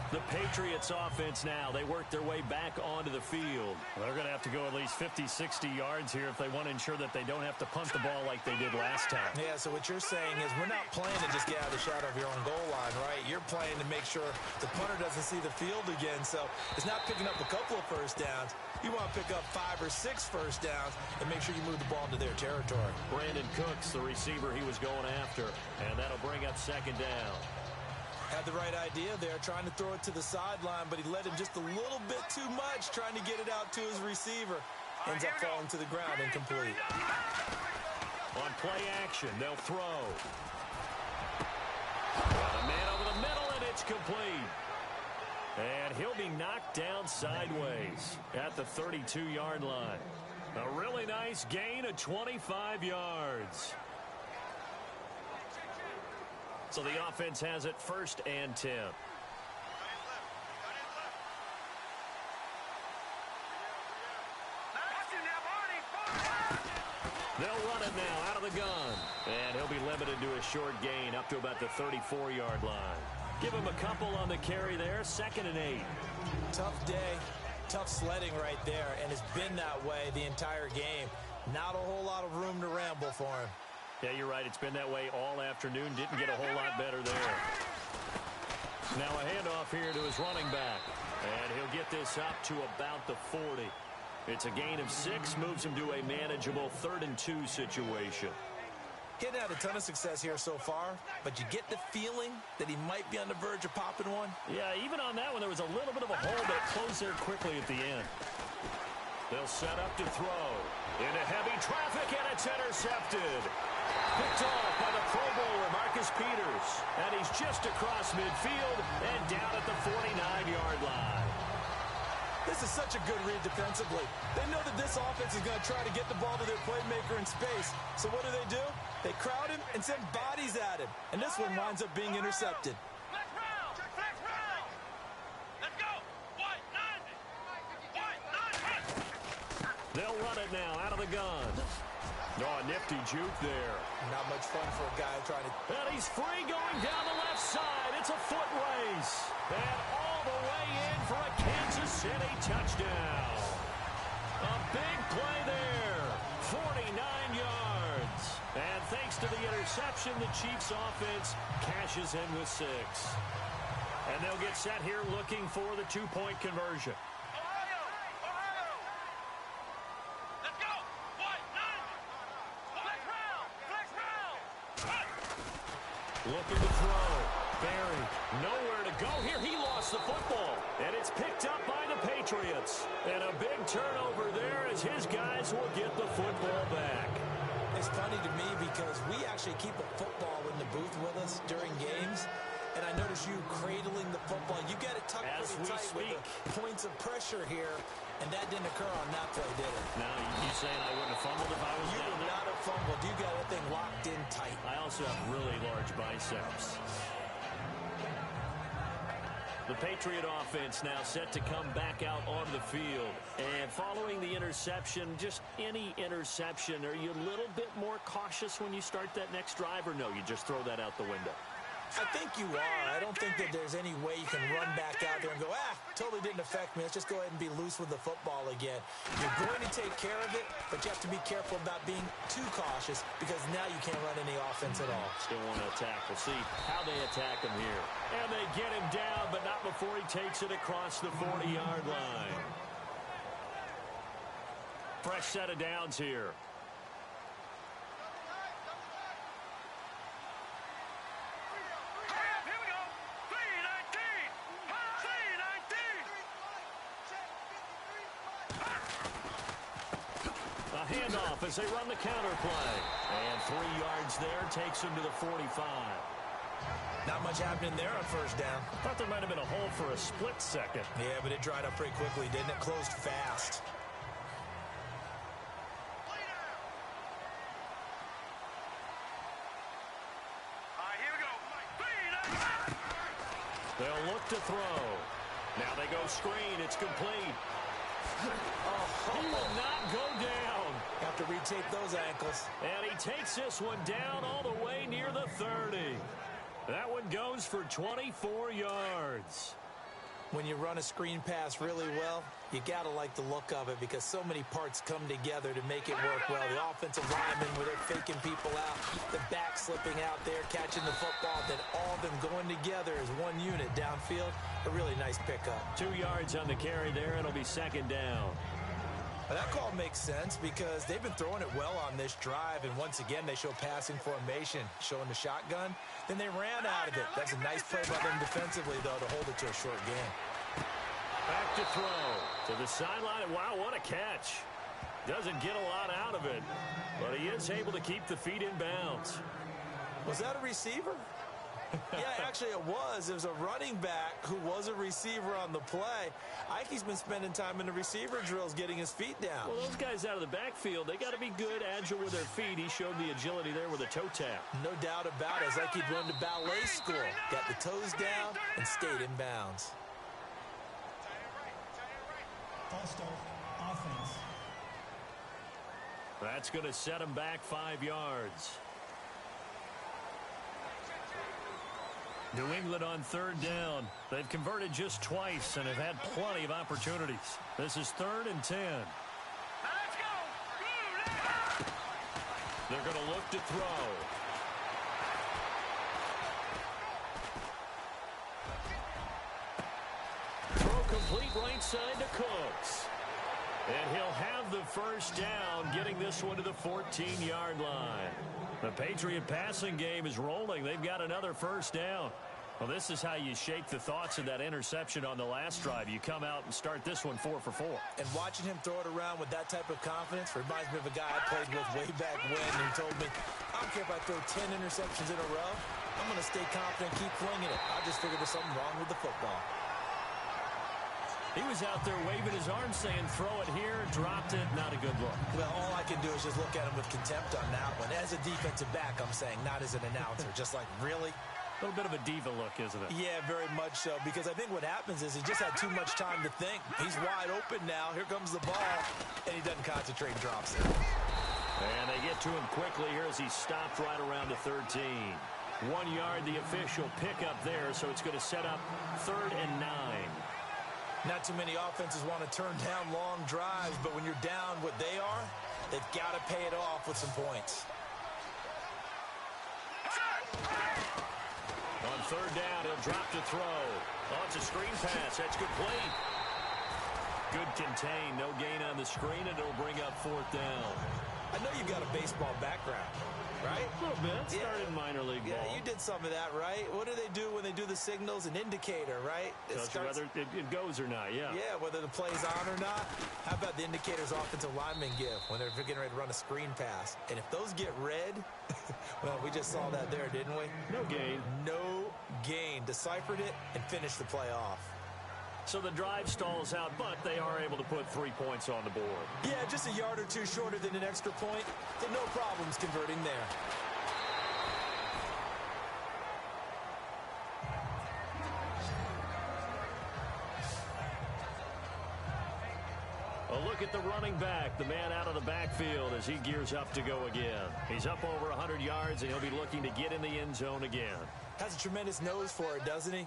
Speaker 1: The Patriots offense now, they work their way back onto the field. They're going to have to go at least 50, 60 yards here if they want to ensure that they don't have to punt the ball like they did last time.
Speaker 2: Yeah, so what you're saying is we're not playing to just get out of the shadow of your own goal line, right? You're playing to make sure the punter doesn't see the field again. So it's not picking up a couple of first downs. You want to pick up 5 or 6 first downs and make sure you move the ball into their territory.
Speaker 1: Brandon Cooks, the receiver he was going after, and that'll bring up 2nd down.
Speaker 2: Had the right idea there, trying to throw it to the sideline, but he let him just a little bit too much, trying to get it out to his receiver. Ends up falling to the ground, incomplete.
Speaker 1: On play action, they'll throw. Got a man over the middle, and it's complete. And he'll be knocked down sideways at the 32-yard line. A really nice gain of 25 yards. So the offense has it 1st and 10. They'll run it now out of the gun. And he'll be limited to a short gain up to about the 34-yard line. Give him a couple on the carry there, 2nd and 8.
Speaker 2: Tough day, tough sledding right there, and it's been that way the entire game. Not a whole lot of room to ramble for him.
Speaker 1: Yeah, you're right. It's been that way all afternoon. Didn't get a whole lot better there. Now a handoff here to his running back. And he'll get this up to about the 40. It's a gain of 6, moves him to a manageable 3rd and 2 situation.
Speaker 2: He hadn't had a ton of success here so far, but you get the feeling that he might be on the verge of popping one.
Speaker 1: Yeah, even on that one, there was a little bit of a hole that closed there quickly at the end. They'll set up to throw. Into heavy traffic, and it's intercepted. Picked off by the Pro Bowler, Marcus Peters. And he's just across midfield and down at the 49-yard line.
Speaker 2: This is such a good read defensively. They know that this offense is going to try to get the ball to their playmaker in space. So what do? They crowd him and send bodies at him. And this one winds up being intercepted.
Speaker 3: Flex round! Flex round! Let's go! White 90! White 90!
Speaker 1: They'll run it now out of the gun. Oh, a nifty juke there.
Speaker 2: Not much fun for a guy trying to...
Speaker 1: And he's free going down the left side. It's a foot race. And all the way in for a Kansas City touchdown. A big play there. 49 yards. And thanks to the interception, the Chiefs offense cashes in with 6. And they'll get set here looking for the 2-point conversion.
Speaker 3: Ohio! Ohio! Let's go! White 90! Flex round! Flex round!
Speaker 1: Looking to throw. Barry, nowhere to go here. He lost the football. And it's picked up by the Patriots. And a big turnover there as his guys will get the football back.
Speaker 2: It's funny to me because we actually keep a football in the booth with us during games. And I notice you cradling the football. You got it tucked
Speaker 1: As
Speaker 2: pretty
Speaker 1: we
Speaker 2: tight
Speaker 1: speak.
Speaker 2: with the points of pressure here. And that didn't occur on that play, did it?
Speaker 1: Now, you saying I wouldn't have fumbled if I was
Speaker 2: You
Speaker 1: down
Speaker 2: would
Speaker 1: there?
Speaker 2: not have fumbled. You got that thing locked in tight.
Speaker 1: I also have really large biceps. The Patriot offense now set to come back out on the field. And following the interception, just any interception, are you a little bit more cautious when you start that next drive, or no, you just throw that out the window?
Speaker 2: I think you are. I don't think that there's any way you can run back out there and go, totally didn't affect me. Let's just go ahead and be loose with the football again. You're going to take care of it, but you have to be careful about being too cautious because now you can't run any offense at all.
Speaker 1: Still want to attack. We'll see how they attack him here. And they get him down, but not before he takes it across the 40-yard line. Fresh set of downs here.
Speaker 3: Here we go! 319! 319!
Speaker 1: A handoff as they run the counter play. And 3 yards there takes him to the 45.
Speaker 2: Not much happening there on first down.
Speaker 1: I thought there might have been a hole for a split second.
Speaker 2: Yeah, but it dried up pretty quickly, didn't it? Closed fast.
Speaker 3: All right, here we go. 319!
Speaker 1: They'll look to throw. Now they go screen. It's complete. He will not go down.
Speaker 2: Have to retape those ankles.
Speaker 1: And he takes this one down all the way near the 30. That one goes for 24 yards.
Speaker 2: When you run a screen pass really well, you got to like the look of it because so many parts come together to make it work well. The offensive linemen, where they're faking people out, the back slipping out there, catching the football, then all of them going together as one unit downfield. A really nice pickup.
Speaker 1: 2 yards on the carry there. It'll be second down.
Speaker 2: Well, that call makes sense because they've been throwing it well on this drive, and once again, they show passing formation, showing the shotgun. Then they ran out of it. That's a nice play by them defensively, though, to hold it to a short game.
Speaker 1: Back to throw. To the sideline. Wow, what a catch. Doesn't get a lot out of it, but he is able to keep the feet in bounds.
Speaker 2: Was that a receiver? Yeah, actually it was. It was a running back who was a receiver on the play. Ike's been spending time in the receiver drills getting his feet down.
Speaker 1: Well, those guys out of the backfield, they got to be good, agile with their feet. He showed the agility there with a toe tap.
Speaker 2: No doubt about it. It's like he'd run to ballet school. Got the toes down and stayed in bounds.
Speaker 5: False start, offense.
Speaker 1: That's going to set him back 5 yards. New England on 3rd down. They've converted just twice and have had plenty of opportunities. This is 3rd and 10.
Speaker 3: Let's go.
Speaker 1: They're going to look to throw. Throw complete right side to Cooks. And he'll have the first down, getting this one to the 14-yard line. The Patriot passing game is rolling. They've got another first down. Well, this is how you shake the thoughts of that interception on the last drive. You come out and start this one 4 for 4.
Speaker 2: And watching him throw it around with that type of confidence reminds me of a guy I played with way back when. He told me, I don't care if I throw 10 interceptions in a row. I'm going to stay confident and keep flinging it. I just figured there's something wrong with the football.
Speaker 1: He was out there waving his arm saying, throw it here, dropped it, not a good look.
Speaker 2: Well, all I can do is just look at him with contempt on that one. As a defensive back, I'm saying, not as an announcer. Just like, really?
Speaker 1: A little bit of a diva look, isn't it?
Speaker 2: Yeah, very much so, because I think what happens is he just had too much time to think. He's wide open now. Here comes the ball, and he doesn't concentrate and drops it.
Speaker 1: And they get to him quickly here as he stopped right around the 13. 1 yard, the official pickup there, so it's going to set up 3rd and 9.
Speaker 2: Not too many offenses want to turn down long drives, but when you're down what they are, they've got to pay it off with some points.
Speaker 1: On 3rd down, he'll drop to throw. Oh, it's a screen pass. That's complete. Good contain. No gain on the screen, and it'll bring up 4th down.
Speaker 2: I know you've got a baseball background, right?
Speaker 1: A little bit. Started minor league ball.
Speaker 2: Yeah, you did some of that, right? What do they do when they do the signals? An indicator, right?
Speaker 1: Whether it goes or not, yeah.
Speaker 2: Yeah, whether the play's on or not. How about the indicators offensive linemen give when they're getting ready to run a screen pass? And if those get red, well, we just saw that there, didn't we?
Speaker 1: No gain.
Speaker 2: No gain. Deciphered it and finished the play off.
Speaker 1: So the drive stalls out, but they are able to put 3 points on the board.
Speaker 2: Yeah, just a yard or two shorter than an extra point. So no problems converting there.
Speaker 1: A look at the running back, the man out of the backfield as he gears up to go again. He's up over 100 yards, and he'll be looking to get in the end zone again.
Speaker 2: Has a tremendous nose for it, doesn't he?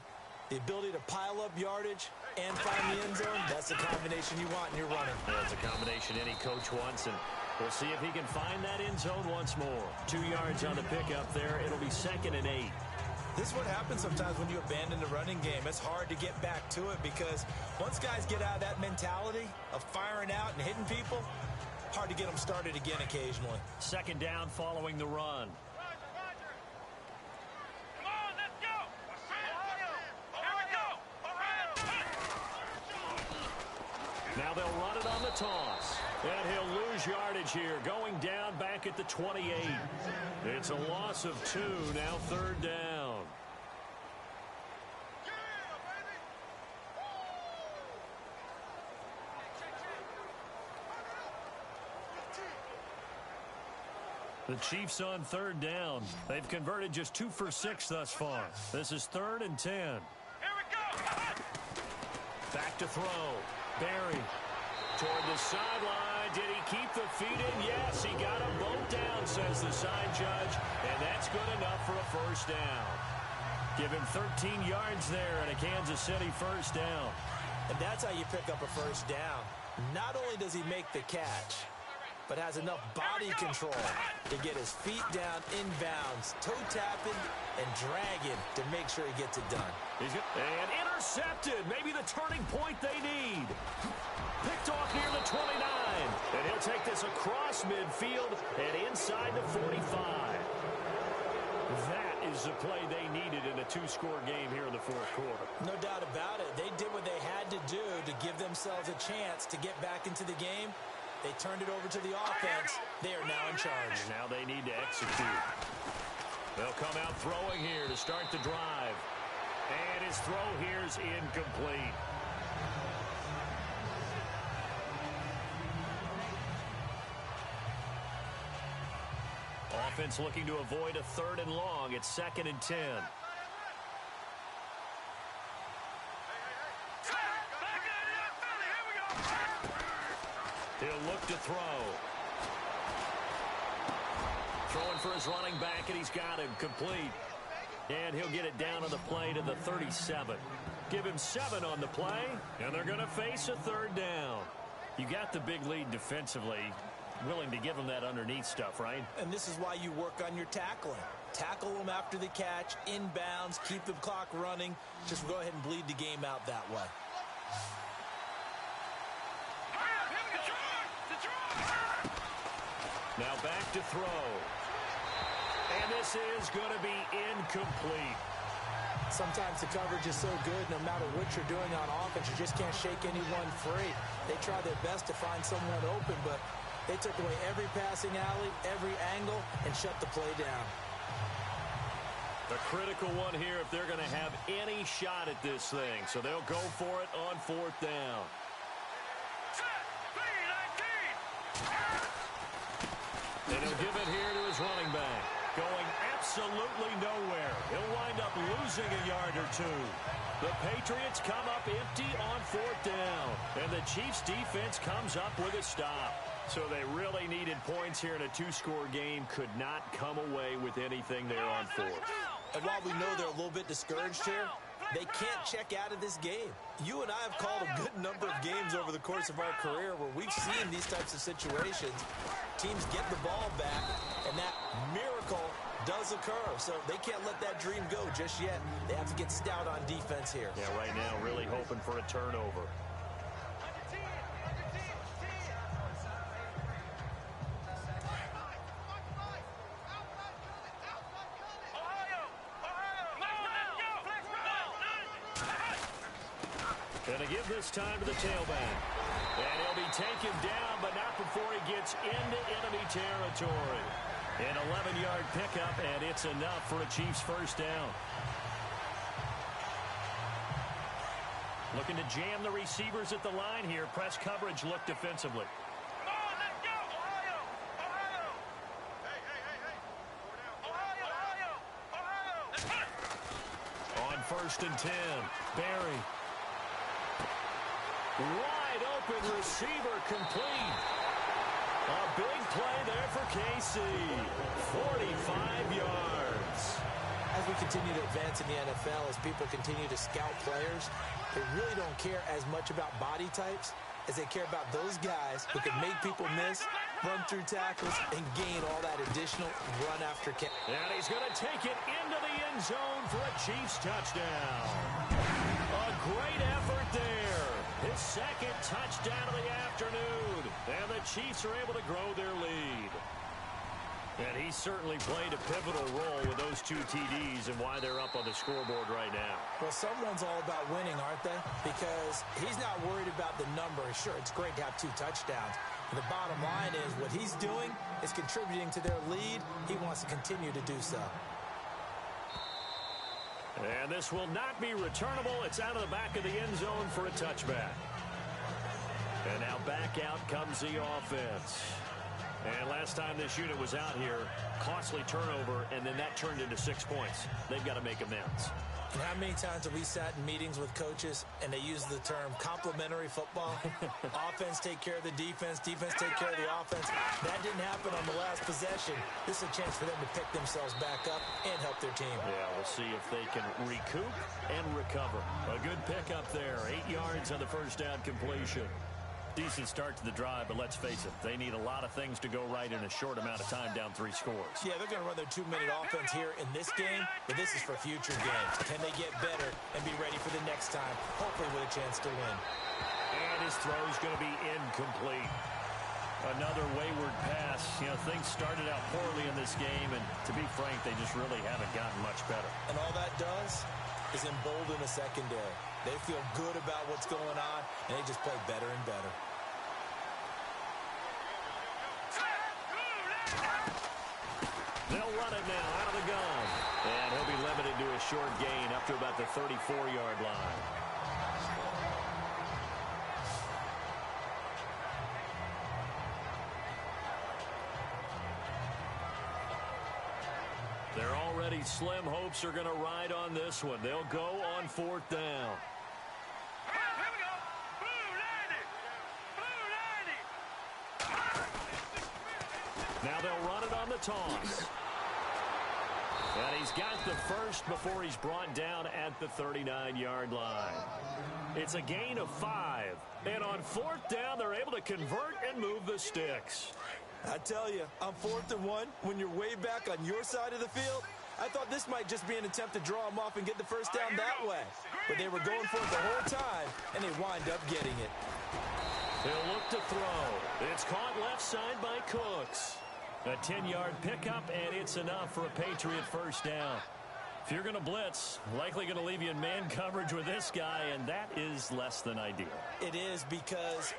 Speaker 2: The ability to pile up yardage and find the end zone, that's the combination you want in your running.
Speaker 1: That's a combination any coach wants, and we'll see if he can find that end zone once more. 2 yards on the pickup there. It'll be 2nd and 8.
Speaker 2: This is what happens sometimes when you abandon the running game. It's hard to get back to it because once guys get out of that mentality of firing out and hitting people, hard to get them started again occasionally.
Speaker 1: 2nd down following the run. Now they'll run it on the toss. And he'll lose yardage here, going down back at the 28. It's a loss of 2, now 3rd down. The Chiefs on 3rd down. They've converted just 2 for 6 thus far. This is 3rd and 10.
Speaker 3: Here we go.
Speaker 1: Back to throw. Barry toward the sideline. Did he keep the feet in? Yes, he got them both down, says the side judge, and that's good enough for a first down. Give him 13 yards there and a Kansas City first down.
Speaker 2: And that's how you pick up a first down. Not only does he make the catch, but has enough body control to get his feet down inbounds, toe tapping and dragging to make sure he gets it done.
Speaker 1: And intercepted. Maybe the turning point they need. Picked off near the 29. And he'll take this across midfield and inside the 45. That is the play they needed in a 2-score game here in the 4th quarter.
Speaker 2: No doubt about it. They did what they had to do to give themselves a chance to get back into the game. They turned it over to the offense. They are now in charge.
Speaker 1: And now they need to execute. They'll come out throwing here to start the drive. And his throw here is incomplete. Offense looking to avoid a 3rd and long. It's 2nd and 10. He'll look to throw. Throwing for his running back, and he's got him complete. And he'll get it down on the play to the 37. Give him 7 on the play, and they're going to face a 3rd down. You got the big lead defensively. Willing to give them that underneath stuff, right?
Speaker 2: And this is why you work on your tackling. Tackle them after the catch, inbounds, keep the clock running. Just go ahead and bleed the game out that way.
Speaker 1: Now back to throw. And this is going to be incomplete.
Speaker 2: Sometimes the coverage is so good, no matter what you're doing on offense, you just can't shake anyone free. They try their best to find someone open, but they took away every passing alley, every angle, and shut the play down.
Speaker 1: The critical one here if they're going to have any shot at this thing. So they'll go for it on 4th down. And he'll give it here to his running back. Going absolutely nowhere. He'll wind up losing a yard or 2. The Patriots come up empty on 4th down. And the Chiefs defense comes up with a stop. So they really needed points here in a 2-score game. Could not come away with anything there on 4th.
Speaker 2: And while we know they're a little bit discouraged here, they can't check out of this game. You and I have called a good number of games over the course of our career where we've seen these types of situations. Teams get the ball back, and that miracle does occur. So they can't let that dream go just yet. They have to get stout on defense here.
Speaker 1: Yeah, right now really hoping for a turnover. Gonna give this time to the tailback. And he'll be taken down, but not before he gets into enemy territory. An 11-yard pickup, and it's enough for a Chiefs 1st down. Looking to jam the receivers at the line here. Press coverage look defensively. On 1st and 10, Barry. Wide open receiver complete. A big play there for KC. 45 yards.
Speaker 2: As we continue to advance in the NFL, as people continue to scout players, they really don't care as much about body types as they care about those guys who can make people miss, run through tackles, and gain all that additional run after catch.
Speaker 1: And he's going to take it into the end zone for a Chiefs touchdown. A great effort there. His 2nd touchdown of the afternoon. And the Chiefs are able to grow their lead. And he certainly played a pivotal role with those 2 TDs and why they're up on the scoreboard right now.
Speaker 2: Well, someone's all about winning, aren't they? Because he's not worried about the number. Sure, it's great to have 2 touchdowns. But the bottom line is what he's doing is contributing to their lead. He wants to continue to do so.
Speaker 1: And this will not be returnable. It's out of the back of the end zone for a touchback. And now back out comes the offense. And last time this unit was out here, costly turnover, and then that turned into 6 points. They've got to make amends.
Speaker 2: And how many times have we sat in meetings with coaches and they use the term complementary football? Offense take care of the defense, defense take care of the offense. That didn't happen on the last possession. This is a chance for them to pick themselves back up and help their team.
Speaker 1: Yeah, we'll see if they can recoup and recover. A good pickup there. 8 yards on the 1st down completion. Decent start to the drive, but let's face it, they need a lot of things to go right in a short amount of time down 3 scores.
Speaker 2: Yeah, they're going to run their 2-minute offense here in this game, but this is for future games. Can they get better and be ready for the next time, hopefully with a chance to win?
Speaker 1: And his throw is going to be incomplete. Another wayward pass. You know, things started out poorly in this game, and to be frank, they just really haven't gotten much better.
Speaker 2: And all that does is embolden the secondary. They feel good about what's going on, and they just play better and better.
Speaker 1: They'll run it now out of the gun. And he'll be limited to a short gain up to about the 34-yard line. Their already slim hopes are going to ride on this one. They'll go on 4th down. Now they'll run it on the toss. And he's got the first before he's brought down at the 39-yard line. It's a gain of 5. And on 4th down, they're able to convert and move the sticks.
Speaker 4: I tell you, on 4th and 1, when you're way back on your side of the field, I thought this might just be an attempt to draw them off and get the first down that way. But they were going for it the whole time, and they wind up getting it.
Speaker 1: They'll look to throw. It's caught left side by Cooks. A 10-yard pickup, and it's enough for a Patriot first down. If you're going to blitz, likely going to leave you in man coverage with this guy, and that is less than ideal.
Speaker 2: It is, because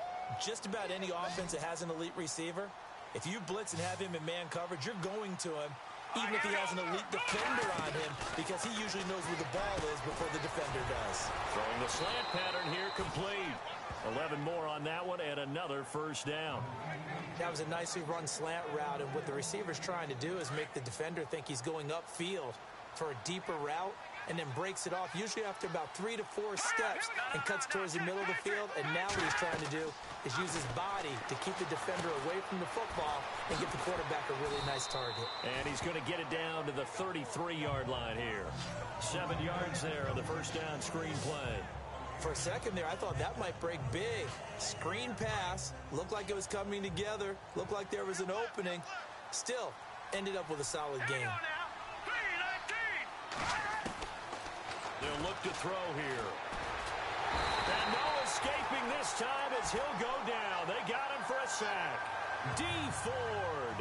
Speaker 2: just about any offense that has an elite receiver, if you blitz and have him in man coverage, you're going to him, even if he has an elite defender on him, because he usually knows where the ball is before the defender does.
Speaker 1: Throwing the slant pattern here, complete. 11 more on that one, and another first down.
Speaker 2: That was a nicely run slant route, and what the receiver's trying to do is make the defender think he's going upfield for a deeper route, and then breaks it off, usually after about 3 to 4 steps, and cuts towards the middle of the field. And now what he's trying to do is use his body to keep the defender away from the football and get the quarterback a really nice target.
Speaker 1: And he's going to get it down to the 33-yard line here. 7 yards there on the first down screen play.
Speaker 2: For a second there, I thought that might break big. Screen pass, looked like it was coming together, looked like there was an opening. Still, ended up with a solid game.
Speaker 1: They'll look to throw here. And no escaping this time as he'll go down. They got him for a sack. D. Ford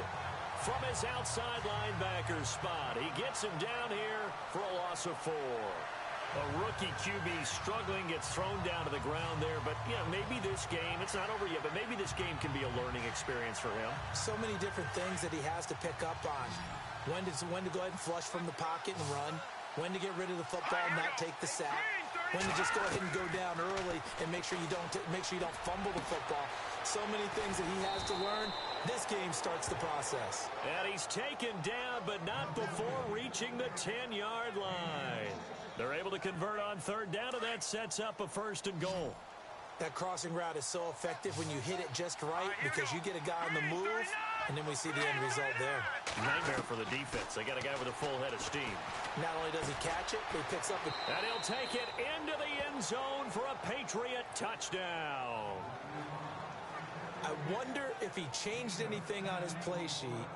Speaker 1: from his outside linebacker spot. He gets him down here for a loss of 4. A rookie QB struggling, gets thrown down to the ground there. But, yeah, maybe this game, it's not over yet, but maybe this game can be a learning experience for him.
Speaker 2: So many different things that he has to pick up on. When to go ahead and flush from the pocket and run. When to get rid of the football and not take the sack. When to just go ahead and go down early and make sure you don't fumble the football. So many things that he has to learn. This game starts the process.
Speaker 1: And he's taken down, but not before reaching the 10-yard line. They're able to convert on 3rd down, and that sets up a 1st and goal.
Speaker 2: That crossing route is so effective when you hit it just right, because you get a guy on the move, and then we see the end result there.
Speaker 1: Nightmare for the defense. They got a guy with a full head of steam.
Speaker 2: Not only does he catch it, but he picks up it.
Speaker 1: And he'll take it into the end zone for a Patriot touchdown.
Speaker 2: I wonder if he changed anything on his play sheet,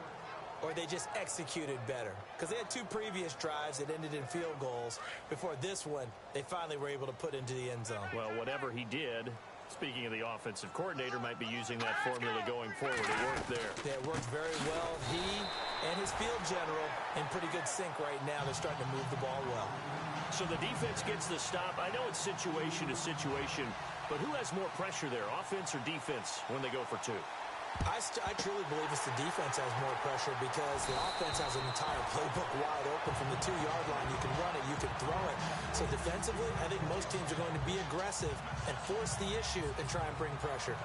Speaker 2: or they just executed better. Because they had 2 previous drives that ended in field goals. Before this one, they finally were able to put into the end zone.
Speaker 1: Well, whatever he did, speaking of the offensive coordinator, might be using that formula going forward. It worked there.
Speaker 2: Yeah, it worked very well. He and his field general in pretty good sync right now. They're starting to move the ball well.
Speaker 1: So the defense gets the stop. I know it's situation to situation, but who has more pressure there, offense or defense, when they go for 2?
Speaker 2: I truly believe it's the defense has more pressure, because the offense has an entire playbook wide open from the 2-yard line. You can run it, you can throw it. So defensively, I think most teams are going to be aggressive and force the issue and try and bring pressure.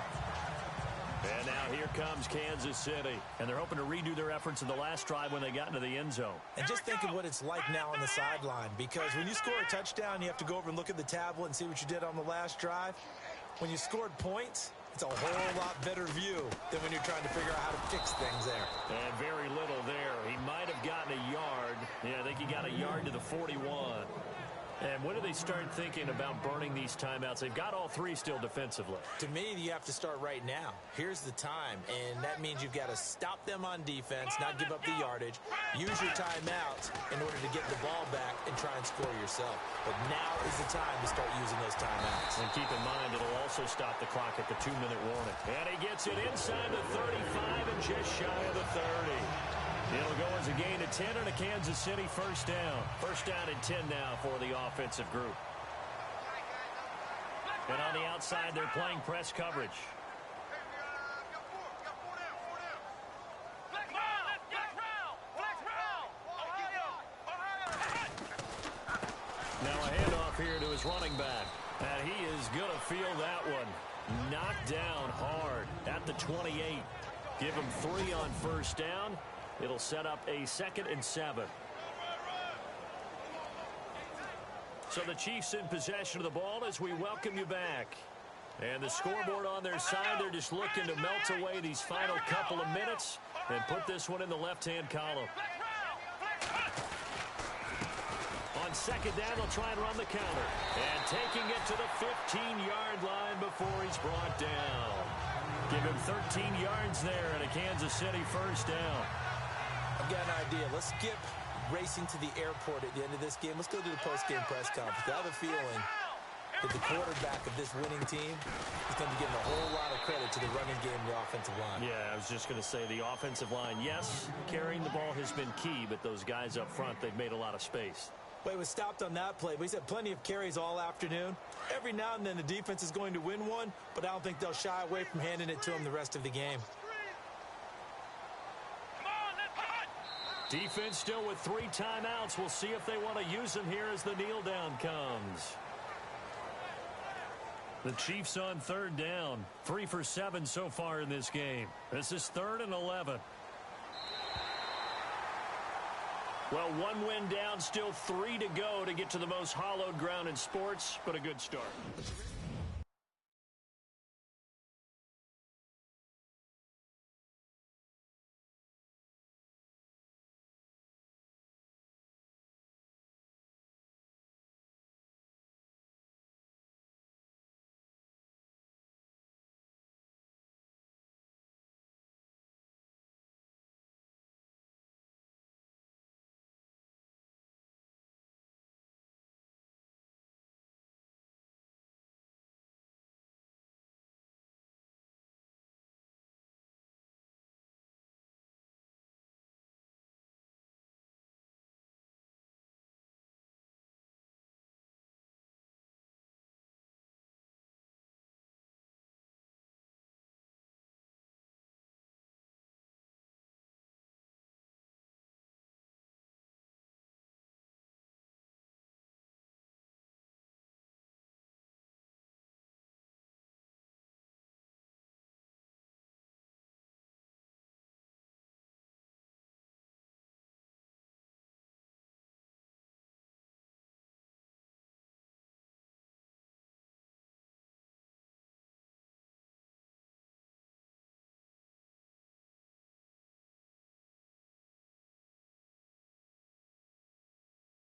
Speaker 1: And now here comes Kansas City. And they're hoping to redo their efforts in the last drive when they got into the end zone.
Speaker 2: And just think of what it's like now on the sideline, because when you score a touchdown, you have to go over and look at the tablet and see what you did on the last drive. When you scored points, it's a whole lot better view than when you're trying to figure out how to fix things there.
Speaker 1: And very little there. He might have gotten a yard. Yeah, I think he got a yard to the 41. And when do they start thinking about burning these timeouts? They've got all 3 still defensively.
Speaker 2: To me, you have to start right now. Here's the time, and that means you've got to stop them on defense, not give up the yardage, use your timeouts in order to get the ball back and try and score yourself. But now is the time to start using those timeouts.
Speaker 1: And keep in mind, it'll also stop the clock at the 2-minute warning. And he gets it inside the 35 and just shy of the 30. It'll go as a gain of 10 and a Kansas City first down. First down and 10 now for the offensive group. And on the outside, they're playing press coverage. Now a handoff here to his running back. And he is going to feel that one. Knocked down hard at the 28. Give him 3 on first down. It'll set up a 2nd and 7. So the Chiefs in possession of the ball as we welcome you back. And the scoreboard on their side, they're just looking to melt away these final couple of minutes. and put this one in the left-hand column. On second down, they'll try and run the counter. And taking it to the 15-yard line before he's brought down. Give him 13 yards there and a Kansas City first down.
Speaker 2: I've got an idea. Let's skip racing to the airport at the end of this game. Let's go to the post-game press conference. I have a feeling that the quarterback of this winning team is going to be getting a whole lot of credit to the running game and the offensive line.
Speaker 1: Yeah, I was just going to say the offensive line, yes, carrying the ball has been key, but those guys up front, they've made a lot of space.
Speaker 2: But he was stopped on that play. But he's had plenty of carries all afternoon. Every now and then the defense is going to win one, but I don't think they'll shy away from handing it to him the rest of the game.
Speaker 1: Defense still with 3 timeouts. We'll see if they want to use them here as the kneel down comes. The Chiefs on third down. 3 for 7 so far in this game. This is 3rd and 11. Well, 1 win down, still 3 to go to get to the most hallowed ground in sports, but a good start.